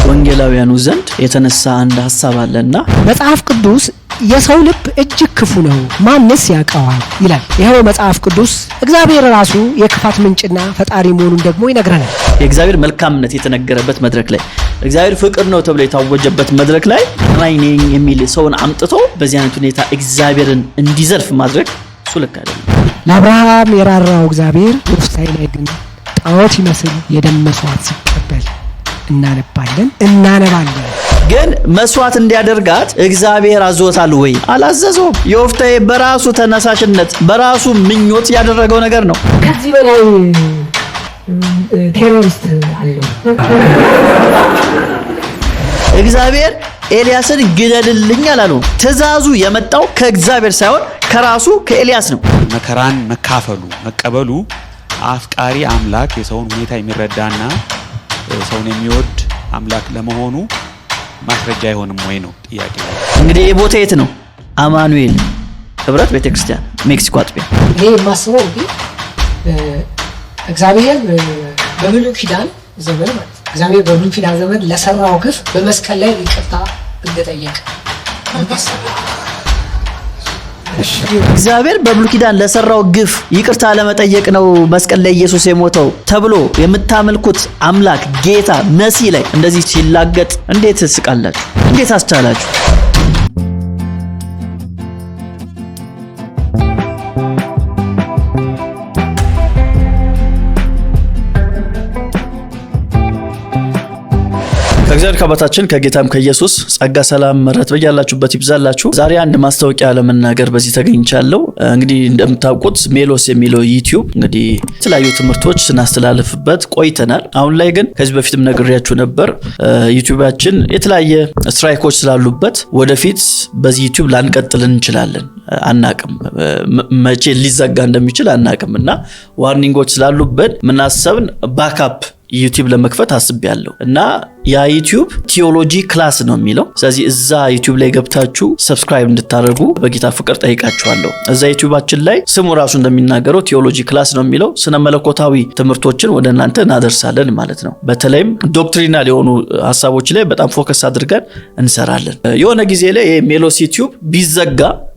ወንጌላውያኑ ዘንድ የተነሳ አንድ ሐሳብ አለና መጽሐፍ ቅዱስ የሰው ልብ እጅግ ክፉ ነው ማንስ ያውቀዋል ይላል። ይሄው መጽሐፍ ቅዱስ እግዚአብሔር ራሱ የክፋት ምንጭና ፈጣሪ መሆኑን ደግሞ ይነግረናል። የእግዚአብሔር መልካምነት የተነገረበት መድረክ ላይ እግዚአብሔር ፍቅር ነው ተብሎ የታወጀበት መድረክ ላይ ራይ ነኝ የሚል ሰውን አምጥቶ በዚህ አይነት ሁኔታ እግዚአብሔርን እንዲዘርፍ ማድረግ እሱ ልክ አይደለም። ለአብርሃም የራራው እግዚአብሔር በውስጣይ ላይ ግን ጣዖት ይመስል የደም መስዋዕት ሲቀበል እናነባለን። ግን መስዋዕት እንዲያደርጋት እግዚአብሔር አዞታል ወይ? አላዘዘውም። ዮፍታሔ በራሱ ተነሳሽነት በራሱ ምኞት ያደረገው ነገር ነው። ከዚህ በላይ ቴሮሪስት አለው። እግዚአብሔር ኤልያስን ግደልልኝ አላለው። ትእዛዙ የመጣው ከእግዚአብሔር ሳይሆን ከራሱ ከኤልያስ ነው። መከራን መቀበሉ አፍቃሪ አምላክ የሰውን ሁኔታ የሚረዳና ሰውን የሚወድ አምላክ ለመሆኑ ማስረጃ አይሆንም ወይ ነው ጥያቄ። እንግዲህ የቦታ የት ነው? አማኑኤል ህብረት ቤተክርስቲያን ሜክሲኮ አጥቢያ። ይሄ ማስበው እንግዲህ እግዚአብሔር በብሉይ ኪዳን ዘመን ማለት እግዚአብሔር በብሉይ ኪዳን ዘመን ለሰራው ግፍ በመስቀል ላይ ይቅርታ እንደጠየቀ እግዚአብሔር በብሉይ ኪዳን ለሰራው ግፍ ይቅርታ ለመጠየቅ ነው መስቀል ላይ ኢየሱስ የሞተው ተብሎ የምታመልኩት አምላክ ጌታ መሲህ ላይ እንደዚህ ሲላገጥ እንዴት ትስቃላችሁ? እንዴት አስቻላችሁ? ከእግዚአብሔር ከአባታችን ከጌታም ከኢየሱስ ጸጋ ሰላም ምሕረት በያላችሁበት ይብዛላችሁ። ዛሬ አንድ ማስታወቂያ ለመናገር በዚህ ተገኝቻለሁ። እንግዲህ እንደምታውቁት ሜሎስ የሚለው ዩቲዩብ እንግዲህ የተለያዩ ትምህርቶች ስናስተላልፍበት ቆይተናል። አሁን ላይ ግን ከዚህ በፊትም ነግሬያችሁ ነበር ዩቲዩባችን የተለያየ ስትራይኮች ስላሉበት ወደፊት በዚህ ዩቲዩብ ላንቀጥል እንችላለን። አናቅም መቼ ሊዘጋ እንደሚችል አናቅምና ዋርኒንጎች ስላሉበት ምናሰብን ባካፕ ዩቲዩብ ለመክፈት አስቤያለሁ እና ያ ዩቲዩብ ቲዮሎጂ ክላስ ነው የሚለው። ስለዚህ እዛ ዩቲዩብ ላይ ገብታችሁ ሰብስክራይብ እንድታደርጉ በጌታ ፍቅር ጠይቃችኋለሁ። እዛ ዩቲዩባችን ላይ ስሙ ራሱ እንደሚናገረው ቲዮሎጂ ክላስ ነው የሚለው። ስነ መለኮታዊ ትምህርቶችን ወደ እናንተ እናደርሳለን ማለት ነው። በተለይም ዶክትሪናል የሆኑ ሐሳቦች ላይ በጣም ፎከስ አድርገን እንሰራለን። የሆነ ጊዜ ላይ ሜሎስ ዩቲዩብ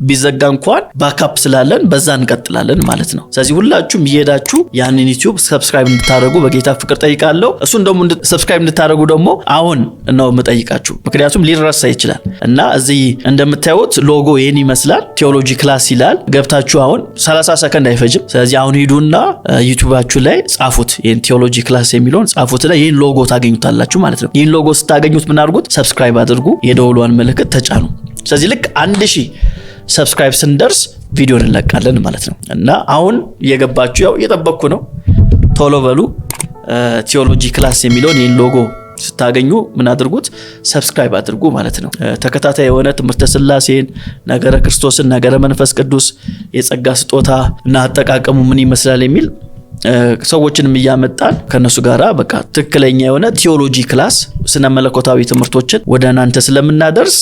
ቢዘጋ እንኳን ባካፕ ስላለን በዛ እንቀጥላለን ማለት ነው። ስለዚህ ሁላችሁም እየሄዳችሁ ያንን ዩቲዩብ ሰብስክራይብ እንድታደርጉ በጌታ ፍቅር ጠይቃለሁ። እሱን ደግሞ ሰብስክራይብ እንድታደርጉ ደግሞ አሁን ነው የምጠይቃችሁ፣ ምክንያቱም ሊረሳ ይችላል እና እዚህ እንደምታዩት ሎጎ ይሄን ይመስላል። ቲዮሎጂ ክላስ ይላል። ገብታችሁ አሁን 30 ሰከንድ አይፈጅም። ስለዚህ አሁን ሂዱና ዩቲዩባችሁ ላይ ጻፉት፣ ይሄን ቲዮሎጂ ክላስ የሚለውን ጻፉትና ይሄን ሎጎ ታገኙታላችሁ ማለት ነው። ይሄን ሎጎ ስታገኙት ምን አድርጉት? ሰብስክራይብ አድርጉ፣ የደወሏን ምልክት ተጫኑ። ስለዚህ ልክ 1000 ሰብስክራይብ ስንደርስ ቪዲዮ እንለቃለን ማለት ነው እና አሁን እየገባችሁ ያው እየጠበቅኩ ነው። ቶሎ በሉ። ቲዮሎጂ ክላስ የሚለውን ይሄን ሎጎ ስታገኙ ምን አድርጉት? ሰብስክራይብ አድርጉ ማለት ነው። ተከታታይ የሆነ ትምህርተ ሥላሴን፣ ነገረ ክርስቶስን፣ ነገረ መንፈስ ቅዱስ፣ የጸጋ ስጦታ እና አጠቃቀሙ ምን ይመስላል የሚል ሰዎችንም እያመጣን ከነሱ ጋራ በቃ ትክክለኛ የሆነ ቲዮሎጂ ክላስ ስነ መለኮታዊ ትምህርቶችን ወደ እናንተ ስለምናደርስ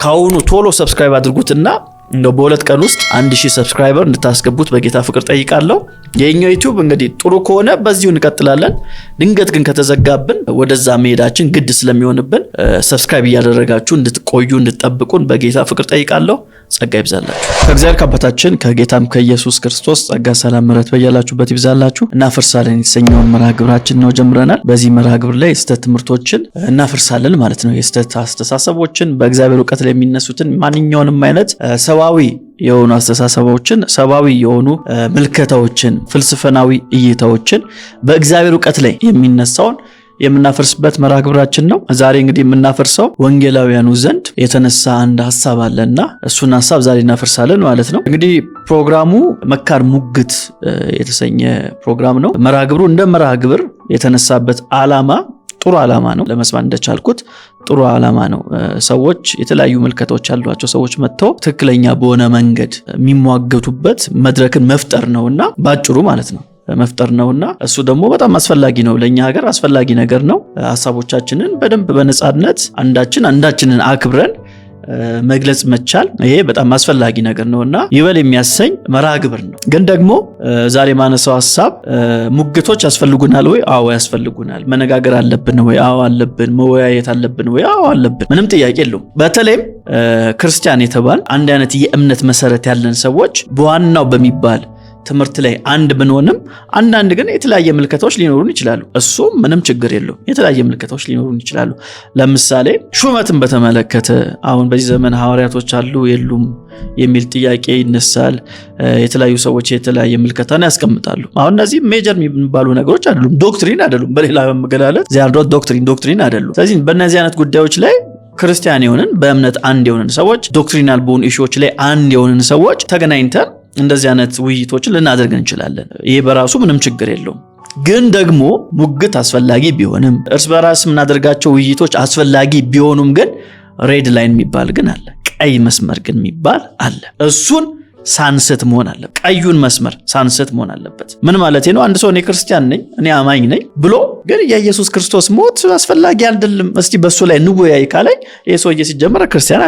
ካሁኑ ቶሎ ሰብስክራይብ አድርጉትና እንደው በሁለት ቀን ውስጥ 1000 ሰብስክራይበር እንድታስገቡት በጌታ ፍቅር ጠይቃለሁ። የኛው ዩቲዩብ እንግዲህ ጥሩ ከሆነ በዚሁ እንቀጥላለን። ድንገት ግን ከተዘጋብን ወደዛ መሄዳችን ግድ ስለሚሆንብን ሰብስክራይብ እያደረጋችሁ እንድትቆዩ እንድትጠብቁን በጌታ ፍቅር ጠይቃለሁ። ጸጋ ይብዛላችሁ። ከእግዚአብሔር ከአባታችን ከጌታም ከኢየሱስ ክርስቶስ ጸጋ ሰላም ምሕረት በያላችሁበት ይብዛላችሁ። እናፈርሳለን የተሰኘውን መርሃ ግብራችን ነው ጀምረናል። በዚህ መርሃ ግብር ላይ የስተት ትምህርቶችን እናፈርሳለን ማለት ነው። የስተት አስተሳሰቦችን በእግዚአብሔር ዕውቀት ላይ የሚነሱትን ማንኛውንም አይነት ሰዋዊ የሆኑ አስተሳሰቦችን፣ ሰባዊ የሆኑ ምልከታዎችን፣ ፍልስፍናዊ እይታዎችን በእግዚአብሔር ዕውቀት ላይ የሚነሳውን የምናፈርስበት መርሃ ግብራችን ነው። ዛሬ እንግዲህ የምናፈርሰው ወንጌላውያኑ ዘንድ የተነሳ አንድ ሐሳብ አለና እሱን ሐሳብ ዛሬ እናፈርሳለን ማለት ነው። እንግዲህ ፕሮግራሙ መካር ሙግት የተሰኘ ፕሮግራም ነው። መርሃ ግብሩ እንደ መርሃ ግብር የተነሳበት ዓላማ ጥሩ ዓላማ ነው። ለመስማት እንደቻልኩት ጥሩ ዓላማ ነው። ሰዎች የተለያዩ ምልከታዎች ያሏቸው ሰዎች መጥተው ትክክለኛ በሆነ መንገድ የሚሟገቱበት መድረክን መፍጠር ነውና ባጭሩ ማለት ነው መፍጠር ነውና እሱ ደግሞ በጣም አስፈላጊ ነው። ለኛ ሀገር አስፈላጊ ነገር ነው። ሐሳቦቻችንን በደንብ በነጻነት አንዳችንን አክብረን መግለጽ መቻል ይሄ በጣም አስፈላጊ ነገር ነውና ይበል የሚያሰኝ መርሃ ግብር ነው። ግን ደግሞ ዛሬ ማነሳው ሐሳብ ሙግቶች ያስፈልጉናል ወይ? አዎ ያስፈልጉናል። መነጋገር አለብን ወይ? አዎ አለብን። መወያየት አለብን ወይ? አዎ አለብን። ምንም ጥያቄ የለውም። በተለይም ክርስቲያን የተባል አንድ አይነት የእምነት መሰረት ያለን ሰዎች በዋናው በሚባል ትምህርት ላይ አንድ ብንሆንም አንዳንድ ግን የተለያየ ምልከታዎች ሊኖሩን ይችላሉ። እሱ ምንም ችግር የለውም። የተለያየ ምልከታዎች ሊኖሩን ይችላሉ። ለምሳሌ ሹመትን በተመለከተ አሁን በዚህ ዘመን ሐዋርያቶች አሉ የሉም የሚል ጥያቄ ይነሳል። የተለያዩ ሰዎች የተለያየ ምልከታን ያስቀምጣሉ። አሁን እነዚህ ሜጀር የሚባሉ ነገሮች አይደሉም፣ ዶክትሪን አይደሉም። በሌላ መገላለጥ ዚያርዶት ዶክትሪን አይደሉም። ስለዚህ በእነዚህ አይነት ጉዳዮች ላይ ክርስቲያን የሆንን በእምነት አንድ የሆንን ሰዎች ዶክትሪናል በሆኑ ኢሹዎች ላይ አንድ የሆንን ሰዎች ተገናኝተን እንደዚህ አይነት ውይይቶችን ልናደርግ እንችላለን። ይሄ በራሱ ምንም ችግር የለውም። ግን ደግሞ ሙግት አስፈላጊ ቢሆንም እርስ በራስ የምናደርጋቸው ውይይቶች አስፈላጊ ቢሆኑም ግን ሬድ ላይን የሚባል ግን አለ፣ ቀይ መስመር ግን የሚባል አለ። እሱን ሳንስት መሆን አለበት። ቀዩን መስመር ሳንስት መሆን አለበት። ምን ማለት ነው? አንድ ሰው እኔ ክርስቲያን ነኝ እኔ አማኝ ነኝ ብሎ ግን የኢየሱስ ክርስቶስ ሞት አስፈላጊ አይደለም እስቲ በሱ ላይ እንወያይ ካለኝ ይሄ ሰውዬ ሲጀመር ክርስቲያን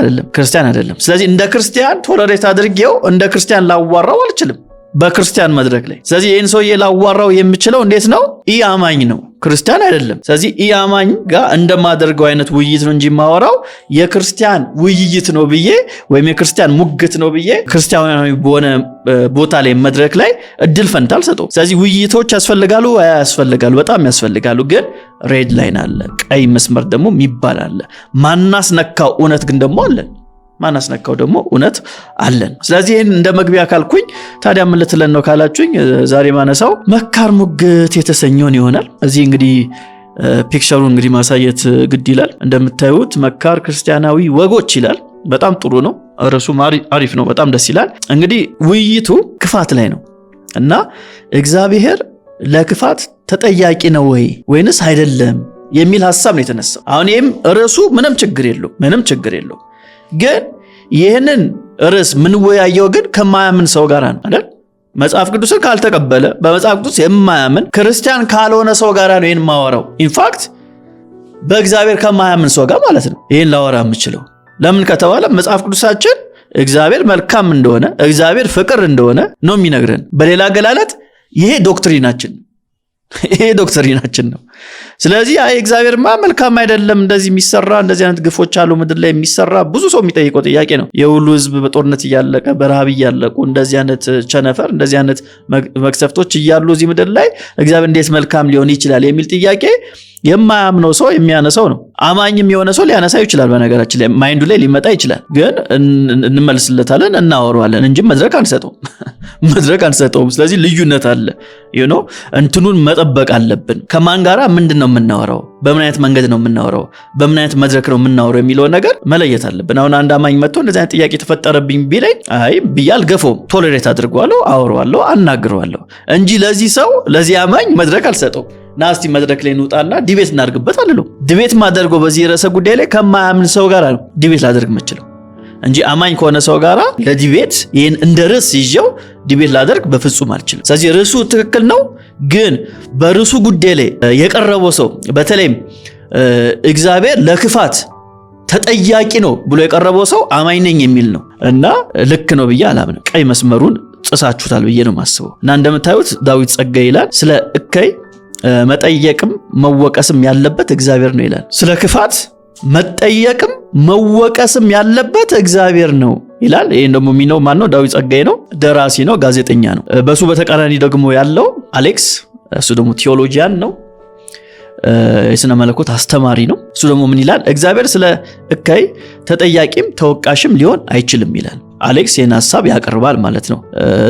አይደለም። ስለዚህ እንደ ክርስቲያን ቶለሬት አድርጌው እንደ ክርስቲያን ላዋራው አልችልም በክርስቲያን መድረክ ላይ። ስለዚህ ይህን ሰውዬ ላዋራው የምችለው እንዴት ነው? ኢ አማኝ ነው፣ ክርስቲያን አይደለም። ስለዚህ ኢ አማኝ ጋር እንደማደርገው አይነት ውይይት ነው እንጂ ማወራው የክርስቲያን ውይይት ነው ብዬ ወይም የክርስቲያን ሙግት ነው ብዬ ክርስቲያናዊ በሆነ ቦታ ላይ መድረክ ላይ እድል ፈንታ አልሰጠውም። ስለዚህ ውይይቶች ያስፈልጋሉ፣ በጣም ያስፈልጋሉ። ግን ሬድ ላይን አለ፣ ቀይ መስመር ደግሞ የሚባል አለ። ማናስነካው እውነት ግን ደግሞ አለን። ማናስነካው ደግሞ እውነት አለን። ስለዚህ ይህን እንደ መግቢያ ካልኩኝ ታዲያ ምን ልትለን ነው ካላችሁኝ ዛሬ ማነሳው መካር ሙግት የተሰኘውን ይሆናል። እዚህ እንግዲህ ፒክቸሩን እንግዲህ ማሳየት ግድ ይላል። እንደምታዩት መካር ክርስቲያናዊ ወጎች ይላል። በጣም ጥሩ ነው። ርዕሱም አሪፍ ነው። በጣም ደስ ይላል። እንግዲህ ውይይቱ ክፋት ላይ ነው እና እግዚአብሔር ለክፋት ተጠያቂ ነው ወይንስ አይደለም የሚል ሐሳብ ነው የተነሳው። አሁን ይህም ርዕሱ ምንም ችግር የለው ግን ይህንን ርዕስ ምንወያየው ግን ከማያምን ሰው ጋር ነው አይደል? መጽሐፍ ቅዱስን ካልተቀበለ በመጽሐፍ ቅዱስ የማያምን ክርስቲያን ካልሆነ ሰው ጋር ነው ይህን ማወራው። ኢንፋክት በእግዚአብሔር ከማያምን ሰው ጋር ማለት ነው ይህን ላወራ የምችለው። ለምን ከተባለ መጽሐፍ ቅዱሳችን እግዚአብሔር መልካም እንደሆነ እግዚአብሔር ፍቅር እንደሆነ ነው የሚነግረን። በሌላ አገላለጥ ይሄ ዶክትሪናችን ነው። ስለዚህ እግዚአብሔርማ መልካም አይደለም እንደዚህ የሚሰራ እንደዚህ አይነት ግፎች አሉ ምድር ላይ የሚሰራ ብዙ ሰው የሚጠይቀው ጥያቄ ነው። የሁሉ ህዝብ በጦርነት እያለቀ በረሃብ እያለቁ እንደዚህ አይነት ቸነፈር እንደዚህ አይነት መክሰፍቶች እያሉ እዚህ ምድር ላይ እግዚአብሔር እንዴት መልካም ሊሆን ይችላል የሚል ጥያቄ የማያምነው ሰው የሚያነሳው ነው። አማኝም የሆነ ሰው ሊያነሳው ይችላል። በነገራችን ላይ ማይንዱ ላይ ሊመጣ ይችላል። ግን እንመልስለታለን፣ እናወራዋለን እንጂ መድረክ አንሰጠውም። ስለዚህ ልዩነት አለ። እንትኑን መጠበቅ አለብን። ከማን ጋራ ምንድነው የምናወራው? በምን አይነት መንገድ ነው የምናወራው? በምን አይነት መድረክ ነው የምናወራው የሚለው ነገር መለየት አለብን። አሁን አንድ አማኝ መጥቶ እንደዚህ አይነት ጥያቄ ተፈጠረብኝ ቢለኝ ብዬ አልገፈውም። ቶለሬት አድርገዋለሁ፣ አወራዋለሁ፣ አናግረዋለሁ እንጂ ለዚህ አማኝ መድረክ አልሰጠውም። ናስቲ መድረክ ላይ እንውጣና ዲቤት እናድርግበት አልለው። ዲቤት ማደርገው በዚህ ርዕሰ ጉዳይ ላይ ከማያምን ሰው ጋር ነው ዲቤት ላደርግ የምችለው እንጂ አማኝ ከሆነ ሰው ጋር ለዲቤት ይህን እንደ ርዕስ ይዤው ዲቤት ላደርግ በፍጹም አልችልም። ስለዚህ ርዕሱ ትክክል ነው፣ ግን በርዕሱ ጉዳይ ላይ የቀረበው ሰው በተለይም እግዚአብሔር ለክፋት ተጠያቂ ነው ብሎ የቀረበው ሰው አማኝ ነኝ የሚል ነው እና ልክ ነው ብዬ አላምንም። ቀይ መስመሩን ጥሳችሁታል ብዬ ነው የማስበው። እና እንደምታዩት ዳዊት ጸጋዬ ይላል ስለ እከይ መጠየቅም መወቀስም ያለበት እግዚአብሔር ነው ይላል። ስለ ክፋት መጠየቅም መወቀስም ያለበት እግዚአብሔር ነው ይላል። ይሄን ደግሞ የሚለው ማን ነው? ዳዊት ጸጋዬ ነው። ደራሲ ነው፣ ጋዜጠኛ ነው። በሱ በተቃራኒ ደግሞ ያለው አሌክስ፣ እሱ ደግሞ ቲዮሎጂያን ነው፣ የሥነ መለኮት አስተማሪ ነው። እሱ ደግሞ ምን ይላል? እግዚአብሔር ስለ እከይ ተጠያቂም ተወቃሽም ሊሆን አይችልም ይላል። አሌክስ ይህን ሐሳብ ያቀርባል ማለት ነው።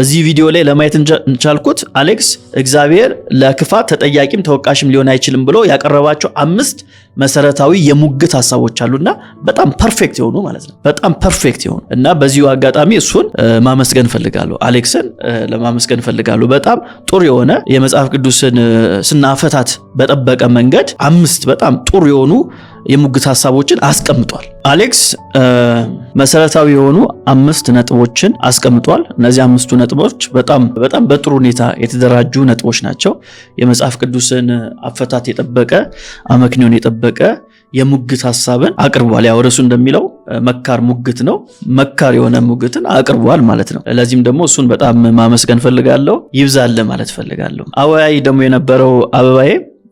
እዚህ ቪዲዮ ላይ ለማየት እንቻልኩት አሌክስ እግዚአብሔር ለክፋት ተጠያቂም ተወቃሽም ሊሆን አይችልም ብሎ ያቀረባቸው 5 መሰረታዊ የሙግት ሐሳቦች አሉና በጣም ፐርፌክት የሆኑ ማለት ነው። በጣም ፐርፌክት የሆኑ እና በዚሁ አጋጣሚ እሱን ማመስገን ፈልጋለሁ። አሌክስን ለማመስገን ፈልጋለሁ። በጣም ጥሩ የሆነ የመጽሐፍ ቅዱስን ስናፈታት በጠበቀ መንገድ 5 በጣም ጥሩ የሆኑ የሙግት ሐሳቦችን አስቀምጧል። አሌክስ መሰረታዊ የሆኑ 5 ነጥቦችን አስቀምጧል። እነዚህ 5ቱ ነጥቦች በጣም በጥሩ ሁኔታ የተደራጁ ነጥቦች ናቸው። የመጽሐፍ ቅዱስን አፈታት የጠበቀ አመክንዮን የጠበቀ የሙግት ሐሳብን አቅርቧል። ያው ርዕሱ እንደሚለው መካር ሙግት ነው። መካር የሆነ ሙግትን አቅርቧል ማለት ነው። ለዚህም ደግሞ እሱን በጣም ማመስገን ፈልጋለሁ። ይብዛል ማለት ፈልጋለሁ። አወያይ ደግሞ የነበረው አበባዬ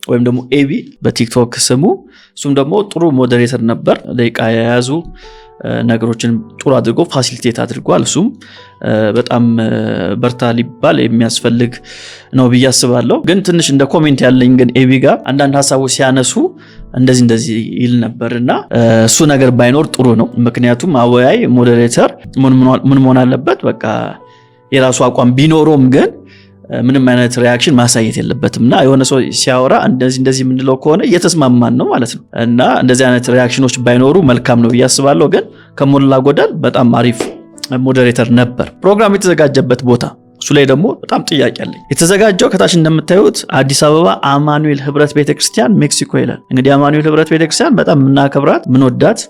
ወይም ደግሞ ኤቢ በቲክቶክ ስሙ፣ እሱም ደግሞ ጥሩ ሞዴሬተር ነበር። ደቂቃ የያዙ ነገሮችን ጥሩ አድርጎ ፋሲሊቴት አድርጓል። እሱም በጣም በርታ ሊባል የሚያስፈልግ ነው ብዬ አስባለሁ። ግን ትንሽ እንደ ኮሜንት ያለኝ ግን ኤቢ ጋር አንዳንድ ሐሳቦች ሲያነሱ እንደዚህ ይል ነበርና እሱ ነገር ባይኖር ጥሩ ነው። ምክንያቱም አወያይ ሞዴሬተር ምን መሆን አለበት? በቃ የራሱ አቋም ቢኖረውም ግን ምንም አይነት ሪአክሽን ማሳየት የለበትምና የሆነ ሰው ሲያወራ እንደዚህ የምንለው ከሆነ እየተስማማን ነው ማለት ነው። እና እንደዚህ አይነት ሪአክሽኖች ባይኖሩ መልካም ነው ብዬ አስባለሁ። ግን ከሞላ ጎደል በጣም አሪፍ ሞዴሬተር ነበር። ፕሮግራም የተዘጋጀበት ቦታ እሱ ላይ ደግሞ በጣም ጥያቄ አለኝ። የተዘጋጀው ከታች እንደምታዩት አዲስ አበባ አማኑኤል ህብረት ቤተክርስቲያን ሜክሲኮ ይላል። እንግዲህ አማኑኤል ህብረት ቤተክርስቲያን በጣም የምናከብራት ምንወዳት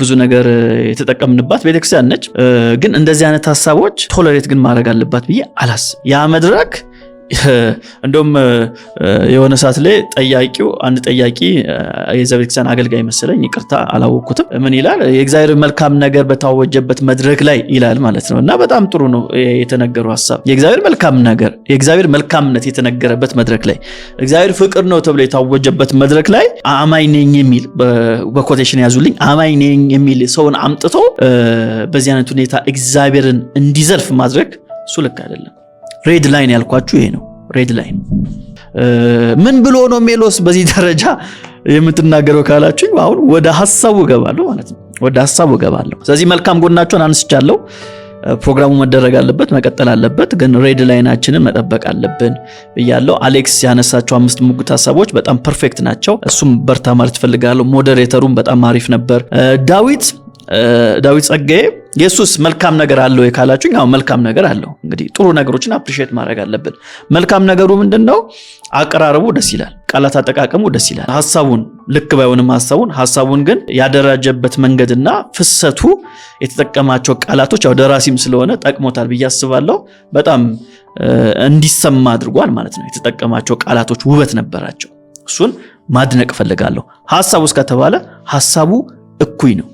ብዙ ነገር የተጠቀምንባት ቤተክርስቲያን ነች። ግን እንደዚህ አይነት ሐሳቦች ቶለሬት ግን ማድረግ አለባት ብዬ አላስብም። ያ መድረክ እንደውም የሆነ ሰዓት ላይ አንድ ጠያቂ የዛ ቤተክርስቲያን አገልጋይ መሰለኝ፣ ይቅርታ አላወቅኩትም፣ ምን ይላል? የእግዚአብሔር መልካም ነገር በታወጀበት መድረክ ላይ ይላል ማለት ነው። እና በጣም ጥሩ ነው የተነገረው ሐሳብ። የእግዚአብሔር መልካም ነገር፣ የእግዚአብሔር መልካምነት የተነገረበት መድረክ ላይ፣ እግዚአብሔር ፍቅር ነው ተብሎ የታወጀበት መድረክ ላይ አማኝ ነኝ የሚል በኮቴሽን ያዙልኝ፣ አማኝ ነኝ የሚል ሰውን አምጥቶ በዚህ አይነት ሁኔታ እግዚአብሔርን እንዲዘልፍ ማድረግ እሱ ልክ አይደለም። ሬድ ላይን ያልኳችሁ ይሄ ነው። ሬድ ላይን ምን ብሎ ነው ሜሎስ በዚህ ደረጃ የምትናገረው ካላችሁ፣ አሁን ወደ ሐሳቡ ገባለሁ ማለት ነው። ወደ ሐሳቡ ገባለሁ። ስለዚህ መልካም ጎናቸውን አንስቻለሁ። ፕሮግራሙ መደረግ አለበት፣ መቀጠል አለበት። ግን ሬድ ላይናችንን መጠበቅ አለብን ብያለሁ። አሌክስ ያነሳቸው 5 ሙግት ሐሳቦች በጣም ፐርፌክት ናቸው። እሱም በርታ ማለት ፈልጋለሁ። ሞዴሬተሩም በጣም አሪፍ ነበር። ዳዊት ጸጋዬ ኢየሱስ መልካም ነገር አለው የካላችሁ፣ ያው መልካም ነገር አለው። እንግዲህ ጥሩ ነገሮችን አፕሪሺየት ማድረግ አለብን። መልካም ነገሩ ምንድነው? አቀራረቡ ደስ ይላል፣ ቃላት አጠቃቀሙ ደስ ይላል። ሐሳቡን ልክ ባይሆንም ሐሳቡን ግን ያደራጀበት መንገድና ፍሰቱ የተጠቀማቸው ቃላቶች ያው ደራሲም ስለሆነ ጠቅሞታል ብዬ አስባለሁ። በጣም እንዲሰማ አድርጓል ማለት ነው። የተጠቀማቸው ቃላቶች ውበት ነበራቸው። እሱን ማድነቅ ፈልጋለሁ። ሐሳቡ እስከተባለ ሐሳቡ እኩይ ነው፣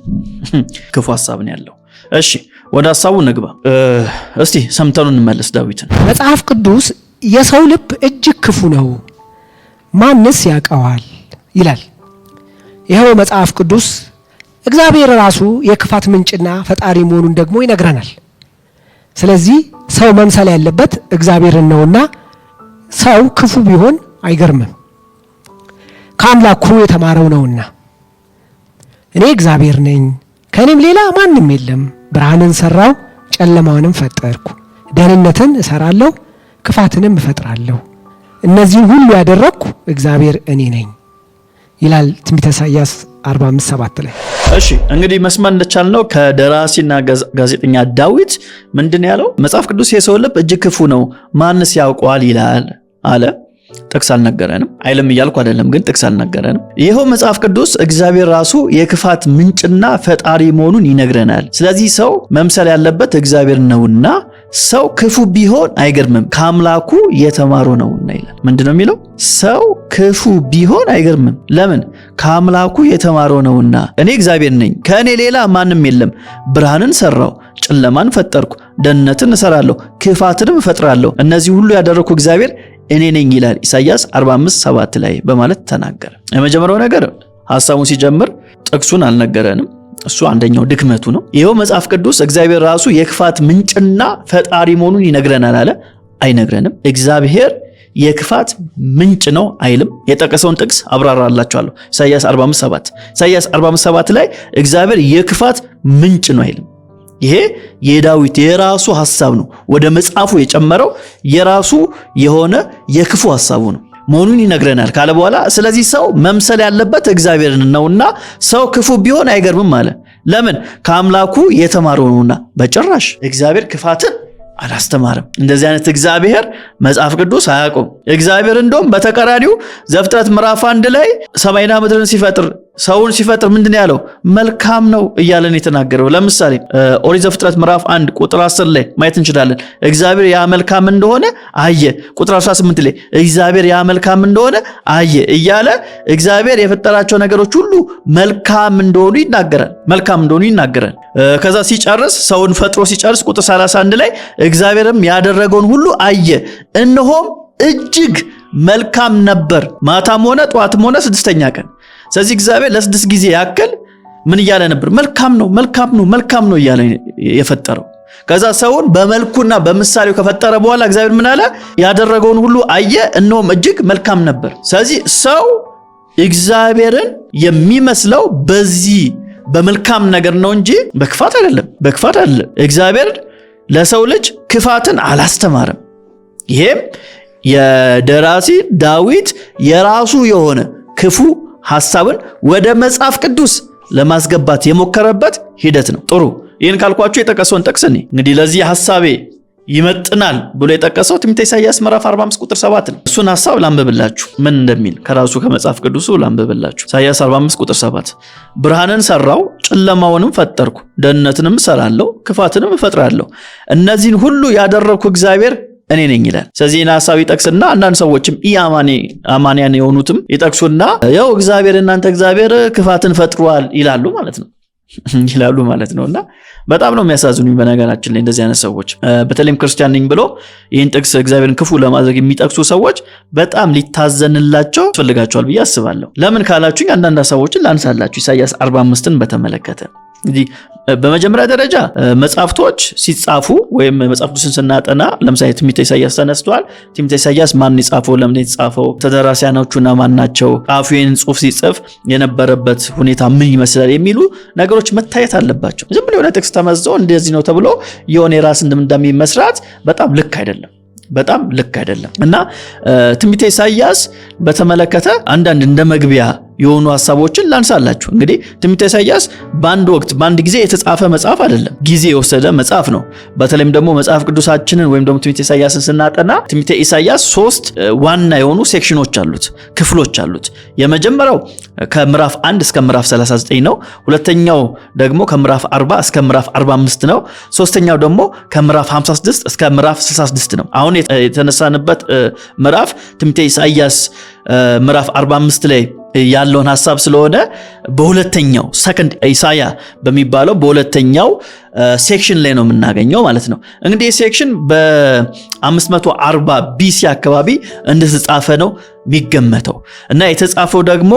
ክፉ ሐሳብ ነው ያለው። እሺ ወደ ሐሳቡ ንግባ። እስቲ ሰምተኑ እንመለስ። ዳዊትን መጽሐፍ ቅዱስ የሰው ልብ እጅግ ክፉ ነው ማንስ ያውቀዋል ይላል። ይሄው መጽሐፍ ቅዱስ እግዚአብሔር ራሱ የክፋት ምንጭና ፈጣሪ መሆኑን ደግሞ ይነግረናል። ስለዚህ ሰው መምሰል ያለበት እግዚአብሔርን ነውና ሰው ክፉ ቢሆን አይገርምም፣ ከአምላኩ የተማረው ነውና። እኔ እግዚአብሔር ነኝ፣ ከኔም ሌላ ማንም የለም። ብርሃንን ሰራው፣ ጨለማውንም ፈጠርኩ። ደህንነትን እሰራለሁ፣ ክፋትንም እፈጥራለሁ። እነዚህን ሁሉ ያደረግኩ እግዚአብሔር እኔ ነኝ ይላል ትንቢተ ኢሳይያስ 45:7 ላይ። እሺ እንግዲህ መስማት እንደቻልነው ከደራሲና ጋዜጠኛ ዳዊት ምንድን ያለው? መጽሐፍ ቅዱስ የሰው ልብ እጅግ ክፉ ነው ማንስ ያውቀዋል ይላል አለ። ጥቅስ አልነገረንም፣ አይልም እያልኩ አይደለም፣ ግን ጥቅስ አልነገረንም። ይሄው መጽሐፍ ቅዱስ እግዚአብሔር ራሱ የክፋት ምንጭና ፈጣሪ መሆኑን ይነግረናል። ስለዚህ ሰው መምሰል ያለበት እግዚአብሔር ነውና ሰው ክፉ ቢሆን አይገርምም፣ ከአምላኩ የተማረው ነውና ይላል። ምንድነው የሚለው? ሰው ክፉ ቢሆን አይገርምም። ለምን? ከአምላኩ የተማረው ነውና። እኔ እግዚአብሔር ነኝ፣ ከእኔ ሌላ ማንም የለም። ብርሃንን ሰራው፣ ጨለማን ፈጠርኩ፣ ደህንነትን እሰራለሁ፣ ክፋትንም እፈጥራለሁ። እነዚህ ሁሉ ያደረኩ እግዚአብሔር እኔ ነኝ ይላል ኢሳይያስ 45:7 ላይ በማለት ተናገረ። የመጀመሪያው ነገር ሐሳቡን ሲጀምር ጥቅሱን አልነገረንም። እሱ አንደኛው ድክመቱ ነው። ይሄው መጽሐፍ ቅዱስ እግዚአብሔር ራሱ የክፋት ምንጭና ፈጣሪ መሆኑን ይነግረናል አለ? አይነግረንም። እግዚአብሔር የክፋት ምንጭ ነው አይልም። የጠቀሰውን ጥቅስ አብራራላችኋለሁ። ኢሳይያስ 45:7 ላይ እግዚአብሔር የክፋት ምንጭ ነው አይልም። ይሄ የዳዊት የራሱ ሐሳብ ነው። ወደ መጽሐፉ የጨመረው የራሱ የሆነ የክፉ ሐሳቡ ነው መሆኑን ይነግረናል ካለ በኋላ ስለዚህ ሰው መምሰል ያለበት እግዚአብሔርን ነውና ሰው ክፉ ቢሆን አይገርምም አለ። ለምን? ከአምላኩ የተማረው ነውና። በጭራሽ እግዚአብሔር ክፋትን አላስተማረም። እንደዚህ አይነት እግዚአብሔር መጽሐፍ ቅዱስ አያውቀውም። እግዚአብሔር እንደውም በተቃራኒው ዘፍጥረት ምዕራፍ 1 ላይ ሰማይና ምድርን ሲፈጥር ሰውን ሲፈጥር ምንድነው ያለው? መልካም ነው እያለን የተናገረው። ለምሳሌ ኦሪት ዘፍጥረት ምዕራፍ 1 ቁጥር 10 ላይ ማየት እንችላለን። እግዚአብሔር ያ መልካም እንደሆነ አየ። ቁጥር 18 ላይ እግዚአብሔር ያ መልካም እንደሆነ አየ እያለ እግዚአብሔር የፈጠራቸው ነገሮች ሁሉ መልካም እንደሆኑ ይናገራል። መልካም እንደሆኑ ይናገራል። ከዛ ሲጨርስ ሰውን ፈጥሮ ሲጨርስ ቁጥር 31 ላይ እግዚአብሔርም ያደረገውን ሁሉ አየ፣ እነሆም እጅግ መልካም ነበር። ማታም ሆነ ጠዋትም ሆነ ስድስተኛ ቀን። ስለዚህ እግዚአብሔር ለ6 ጊዜ ያክል ምን እያለ ነበር? መልካም ነው፣ መልካም ነው፣ መልካም ነው እያለ የፈጠረው። ከዛ ሰውን በመልኩና በምሳሌው ከፈጠረ በኋላ እግዚአብሔር ምን አለ? ያደረገውን ሁሉ አየ፣ እነሆም እጅግ መልካም ነበር። ስለዚህ ሰው እግዚአብሔርን የሚመስለው በዚህ በመልካም ነገር ነው እንጂ በክፋት አይደለም። በክፋት አይደለም። እግዚአብሔር ለሰው ልጅ ክፋትን አላስተማረም። ይሄም የደራሲ ዳዊት የራሱ የሆነ ክፉ ሐሳብን ወደ መጽሐፍ ቅዱስ ለማስገባት የሞከረበት ሂደት ነው። ጥሩ፣ ይህን ካልኳችሁ የጠቀሰውን ጠቅሰኝ እንግዲህ ለዚህ ሐሳቤ ይመጥናል ብሎ የጠቀሰው ትንቢተ ኢሳይያስ ምዕራፍ 45 ቁጥር 7 ነው። እሱን ሐሳብ ላንብብላችሁ ምን እንደሚል ከራሱ ከመጽሐፍ ቅዱሱ ላንብብላችሁ። ኢሳይያስ 45 ቁጥር 7 ብርሃንን ሰራው፣ ጨለማውንም ፈጠርኩ፣ ደህንነትንም እሰራለሁ፣ ክፋትንም እፈጥራለሁ፣ እነዚህን ሁሉ ያደረግኩ እግዚአብሔር እኔ ነኝ ይላል። ስለዚህ ሐሳብ ይጠቅስና አንዳንድ ሰዎችም አማንያን የሆኑትም ይጠቅሱና ያው እግዚአብሔር ክፋትን ፈጥሯል ይላሉ ማለት ነውና በጣም ነው የሚያሳዝኑኝ። በነገራችን ላይ እንደዚህ አይነት ሰዎች በተለይም ክርስቲያን ነኝ ብሎ ይህን ጥቅስ እግዚአብሔርን ክፉ ለማድረግ የሚጠቅሱ ሰዎች በጣም ሊታዘንላቸው ያስፈልጋቸዋል ብዬ አስባለሁ። ለምን ካላችሁኝ አንዳንድ ሐሳቦችን ላንሳላችሁ። ኢሳይያስ 45ን በተመለከተ እንግዲህ በመጀመሪያ ደረጃ መጽሐፍቶች ሲጻፉ ወይም መጽሐፍ ቅዱስን ስናጠና ለምሳሌ ትንቢተ ኢሳይያስ ተነስቷል። ትንቢተ ኢሳይያስ ማን የጻፈው? ለምን የተጻፈው? ተደራሲያኖቹና ማን ናቸው? ጸሐፊውን ጽሑፍ ሲጽፍ የነበረበት ሁኔታ ምን ይመስላል? የሚሉ ነገሮች መታየት አለባቸው። ዝም ብሎ የሆነ ጥቅስ ተመዝዞ እንደዚህ ነው ተብሎ የሆነ የራስ እንደምዳሜ መስራት በጣም ልክ አይደለም። እና ትንቢተ ኢሳይያስ በተመለከተ አንዳንድ እንደ መግቢያ የሆኑ ሐሳቦችን ላንሳላችሁ። እንግዲህ ትንቢተ ኢሳይያስ በአንድ ወቅት በአንድ ጊዜ የተጻፈ መጽሐፍ አይደለም፣ ጊዜ የወሰደ መጽሐፍ ነው። በተለይም ደግሞ መጽሐፍ ቅዱሳችንን ወይም ደግሞ ትንቢተ ኢሳይያስን ስናጠና ትንቢተ ኢሳይያስ 3 ዋና የሆኑ ሴክሽኖች አሉት፣ ክፍሎች አሉት። የመጀመሪያው ከምዕራፍ 1 እስከ ምዕራፍ 39 ነው። ሁለተኛው ደግሞ ከምዕራፍ 40 እስከ ምዕራፍ 45 ነው። ሶስተኛው ደግሞ ከምዕራፍ 56 እስከ ምዕራፍ 66 ነው። አሁን የተነሳንበት ምዕራፍ ትንቢተ ኢሳይያስ ምዕራፍ 45 ላይ ያለውን ሐሳብ ስለሆነ በሁለተኛው ሰከንድ ኢሳያ በሚባለው በሁለተኛው ሴክሽን ላይ ነው የምናገኘው ማለት ነው። እንግዲህ ሴክሽን በ540 ቢሲ አካባቢ እንደተጻፈ ነው የሚገመተው እና የተጻፈው ደግሞ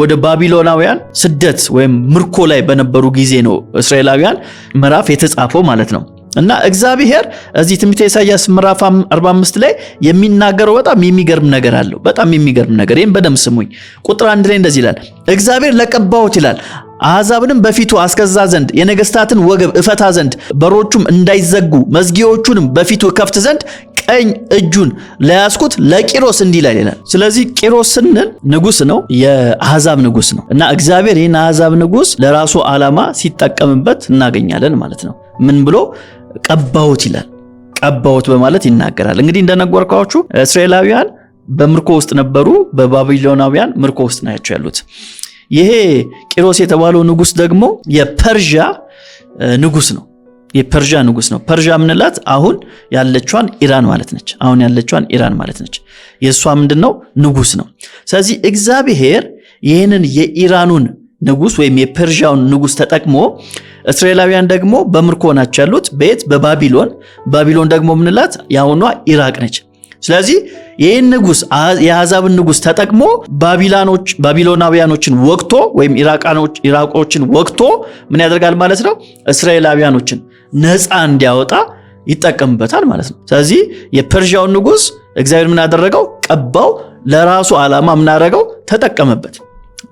ወደ ባቢሎናውያን ስደት ወይም ምርኮ ላይ በነበሩ ጊዜ ነው እስራኤላውያን ምዕራፍ የተጻፈው ማለት ነው። እና እግዚአብሔር እዚህ ትንቢተ ኢሳይያስ ምዕራፍ 45 ላይ የሚናገረው በጣም የሚገርም ነገር አለው። በጣም የሚገርም ነገር። ይሄን በደም ስሙኝ። ቁጥር 1 ላይ እንደዚህ ይላል፣ እግዚአብሔር ለቀባሁት ይላል አሕዛብንም በፊቱ አስገዛ ዘንድ የነገስታትን ወገብ እፈታ ዘንድ በሮቹም እንዳይዘጉ መዝጊያዎቹንም በፊቱ ከፍት ዘንድ ቀኝ እጁን ለያዝኩት ለቂሮስ እንዲህ ይላል። ስለዚህ ቂሮስ ስንል ንጉስ ነው፣ የአሕዛብ ንጉስ ነው። እና እግዚአብሔር ይህን አሕዛብ ንጉስ ለራሱ ዓላማ ሲጠቀምበት እናገኛለን ማለት ነው። ምን ብሎ ቀባሁት ይላል። ቀባሁት በማለት ይናገራል። እንግዲህ እንደነገርኳችሁ እስራኤላውያን በምርኮ ውስጥ ነበሩ፣ በባቢሎናውያን ምርኮ ውስጥ ናቸው ያሉት። ይሄ ቂሮስ የተባለው ንጉስ ደግሞ የፐርሺያ ንጉስ ነው። የፐርሺያ ንጉስ ነው። ፐርሺያ ምንላት አሁን ያለችዋን ኢራን ማለት ነች። የሷ ምንድነው? ንጉስ ነው። ስለዚህ እግዚአብሔር ይህንን የኢራኑን ንጉስ ወይም የፐርሺያውን ንጉስ ተጠቅሞ እስራኤላውያን ደግሞ በምርኮ ናቸው ያሉት በየት? ባቢሎን ደግሞ ምንላት ያሁኗ ኢራቅ ነች። ስለዚህ ይህን ንጉስ የአሕዛብን ንጉስ ተጠቅሞ ባቢሎናውያኖችን ወቅቶ ወይም ኢራቆችን ወቅቶ ምን ያደርጋል ማለት ነው? እስራኤላውያኖችን ነፃ እንዲያወጣ ይጠቀምበታል ማለት ነው። ስለዚህ የፐርሺያውን ንጉስ እግዚአብሔር ምን ያደረገው? ቀባው። ለራሱ ዓላማ ምን ያደረገው? ተጠቀመበት።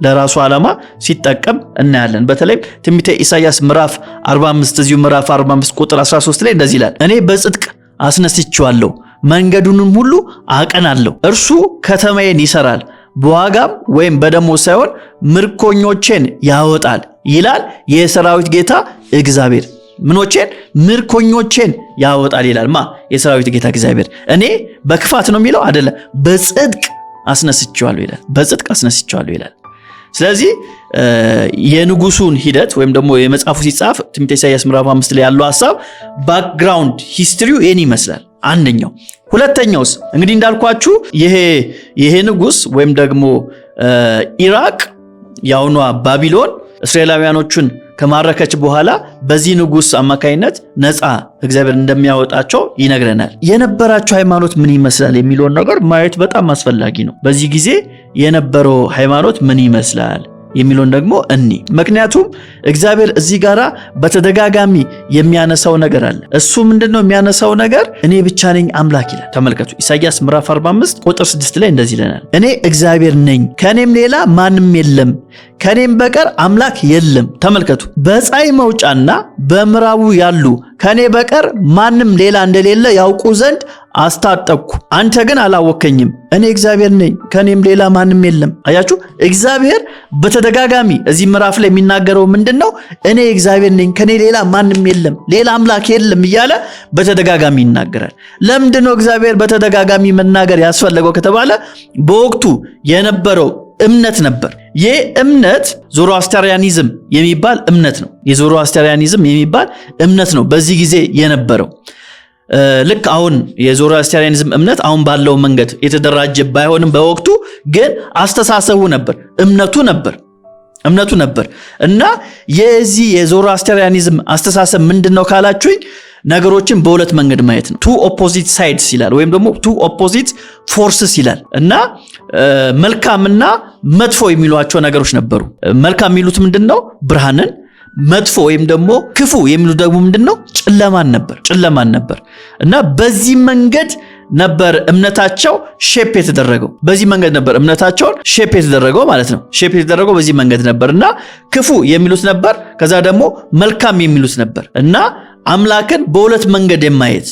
ለራሱ ዓላማ ሲጠቀም እናያለን። በተለይ ትንቢተ ኢሳይያስ ምዕራፍ 45 እዚሁ ምዕራፍ 45 ቁጥር 13 ላይ እንደዚህ ይላል፣ እኔ በጽድቅ አስነስቼዋለሁ፣ መንገዱንም ሁሉ አቀናለሁ። እርሱ ከተማዬን ይሰራል፣ በዋጋም ወይም በደሞዝ ሳይሆን ምርኮኞቼን ያወጣል ይላል የሰራዊት ጌታ እግዚአብሔር። ምኖቼን ምርኮኞቼን ያወጣል ይላል ማ የሰራዊት ጌታ እግዚአብሔር። እኔ በክፋት ነው የሚለው አይደለም፣ በጽድቅ አስነስቼዋለሁ ይላል። በጽድቅ አስነስቼዋለሁ ይላል። ስለዚህ የንጉሱን ሂደት ወይም ደግሞ የመጽሐፉ ሲጻፍ ትንቢተ ኢሳይያስ ምዕራፍ 5 ላይ ያለው ሐሳብ ባክግራውንድ ሂስትሪው ይሄን ይመስላል። አንደኛው። ሁለተኛውስ እንግዲህ እንዳልኳችሁ ይሄ ንጉስ ወይም ደግሞ ኢራቅ ያውኗ ባቢሎን እስራኤላውያኖቹን ከማረከች በኋላ በዚህ ንጉስ አማካይነት ነፃ እግዚአብሔር እንደሚያወጣቸው ይነግረናል። የነበራቸው ሃይማኖት ምን ይመስላል የሚለውን ነገር ማየት በጣም አስፈላጊ ነው። በዚህ ጊዜ የነበረው ሃይማኖት ምን ይመስላል የሚለውን ደግሞ ምክንያቱም እግዚአብሔር እዚህ ጋራ በተደጋጋሚ የሚያነሳው ነገር አለ። እሱ ምንድነው የሚያነሳው ነገር? እኔ ብቻ ነኝ አምላክ ይላል። ተመልከቱ ኢሳይያስ ምዕራፍ 45 ቁጥር 6 ላይ እንደዚህ ይለናል፣ እኔ እግዚአብሔር ነኝ፣ ከኔም ሌላ ማንም የለም፣ ከኔም በቀር አምላክ የለም። ተመልከቱ በፀሐይ መውጫና በምዕራቡ ያሉ ከኔ በቀር ማንም ሌላ እንደሌለ ያውቁ ዘንድ አስታጠቅኩ፣ አንተ ግን አላወከኝም። እኔ እግዚአብሔር ነኝ፣ ከኔም ሌላ ማንም የለም። አያችሁ እግዚአብሔር በተደጋጋሚ እዚህ ምዕራፍ ላይ የሚናገረው ምንድነው? እኔ እግዚአብሔር ነኝ፣ ከኔ ሌላ ማንም የለም፣ ሌላ አምላክ የለም እያለ በተደጋጋሚ ይናገራል። ለምንድነው እግዚአብሔር በተደጋጋሚ መናገር ያስፈለገው ከተባለ በወቅቱ የነበረው እምነት ነበር። ይህ እምነት ዞሮአስትሪያኒዝም የሚባል እምነት ነው። የዞሮአስትሪያኒዝም የሚባል እምነት ነው በዚህ ጊዜ የነበረው። ልክ አሁን የዞሮአስትሪያኒዝም እምነት አሁን ባለው መንገድ የተደራጀ ባይሆንም በወቅቱ ግን አስተሳሰቡ ነበር፣ እምነቱ ነበር። እና የዚህ የዞሮአስትሪያኒዝም አስተሳሰብ ምንድነው ካላችሁኝ ነገሮችን በሁለት መንገድ ማየት ነው። two opposite sides ይላል ወይም ደግሞ two opposite forces ይላል። እና መልካምና መጥፎ የሚሏቸው ነገሮች ነበሩ። መልካም የሚሉት ምንድነው? ብርሃንን፣ መጥፎ ወይም ደግሞ ክፉ የሚሉት ደግሞ ምንድነው? ጨለማን ነበር። እና በዚህ መንገድ ነበር እምነታቸው ሼፕ የተደረገው። በዚህ መንገድ ነበር እምነታቸውን ሼፕ የተደረገው ማለት ነው። ሼፕ የተደረገው በዚህ መንገድ ነበርና ክፉ የሚሉት ነበር፣ ከዛ ደግሞ መልካም የሚሉት ነበር። እና አምላክን በሁለት መንገድ የማየት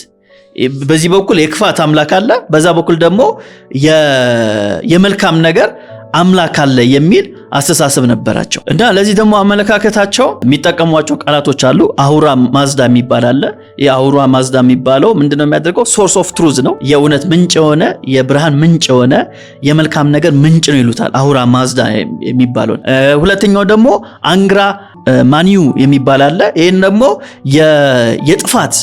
በዚህ በኩል የክፋት አምላክ አለ፣ በዛ በኩል ደግሞ የመልካም ነገር አምላክ አለ የሚል አስተሳሰብ ነበራቸው። እና ለዚህ ደግሞ አመለካከታቸው የሚጠቀሟቸው ቃላቶች አሉ። አሁራ ማዝዳ የሚባል አለ። የአሁራ ማዝዳ የሚባለው ምንድነው የሚያደርገው? ሶርስ ኦፍ ትሩዝ ነው። የእውነት ምንጭ የሆነ የብርሃን ምንጭ የሆነ የመልካም ነገር ምንጭ ነው ይሉታል፣ አሁራ ማዝዳ የሚባለው። ሁለተኛው ደግሞ አንግራ ማኒዩ የሚባል አለ። ይሄን ደግሞ የጥፋት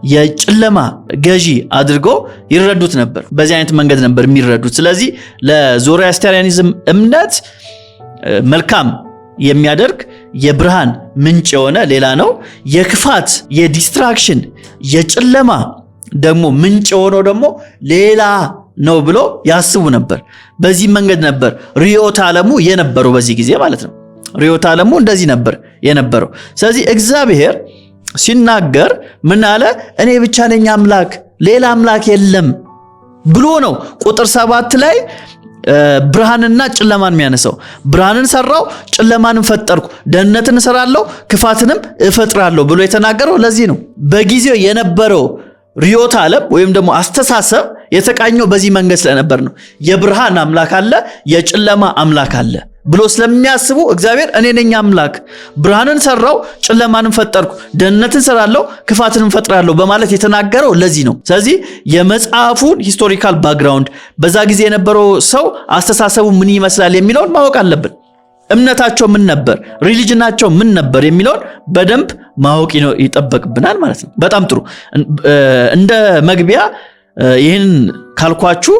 የጨለማ ገዢ አድርገው ይረዱት ነበር። በዚህ አይነት መንገድ ነበር የሚረዱት። ስለዚህ ለዞሮአስትሪያኒዝም እምነት መልካም የሚያደርግ የብርሃን ምንጭ የሆነ ሌላ ነው፣ የክፋት የዲስትራክሽን የጨለማ ደግሞ ምንጭ የሆነው ደግሞ ሌላ ነው ብሎ ያስቡ ነበር። በዚህ መንገድ ነበር ርዕዮተ ዓለሙ የነበረው በዚህ ጊዜ ማለት ነው። ርዕዮተ ዓለሙ እንደዚህ ነበር የነበረው። ስለዚህ እግዚአብሔር ሲናገር ምን አለ? እኔ ብቻ ነኝ አምላክ፣ ሌላ አምላክ የለም ብሎ ነው ቁጥር 7 ላይ ብርሃንና ጨለማን የሚያነሳው። ብርሃንን ሰራው፣ ጨለማንን ፈጠርኩ፣ ደህንነትን እሰራለሁ፣ ክፋትንም እፈጥራለሁ ብሎ የተናገረው ለዚህ ነው። በጊዜው የነበረው ርዕዮተ ዓለም ወይም ደግሞ አስተሳሰብ የተቃኘው በዚህ መንገድ ስለነበር ነው። የብርሃን አምላክ አለ፣ የጨለማ አምላክ አለ ብሎ ስለሚያስቡ እግዚአብሔር እኔ ነኝ አምላክ፣ ብርሃንን ሰራው፣ ጨለማንን ፈጠርኩ፣ ደህንነትን ሰራለሁ፣ ክፋትንም ፈጥራለሁ በማለት የተናገረው ለዚህ ነው። ስለዚህ የመጽሐፉን ሂስቶሪካል ባክግራውንድ በዛ ጊዜ የነበረው ሰው አስተሳሰቡ ምን ይመስላል የሚለውን ማወቅ አለብን። እምነታቸው ምን ነበር፣ ሪሊጅናቸው ምን ነበር የሚለውን በደንብ ማወቅ ይጠበቅብናል ማለት ነው። በጣም ጥሩ። እንደ መግቢያ ይህን ካልኳችሁ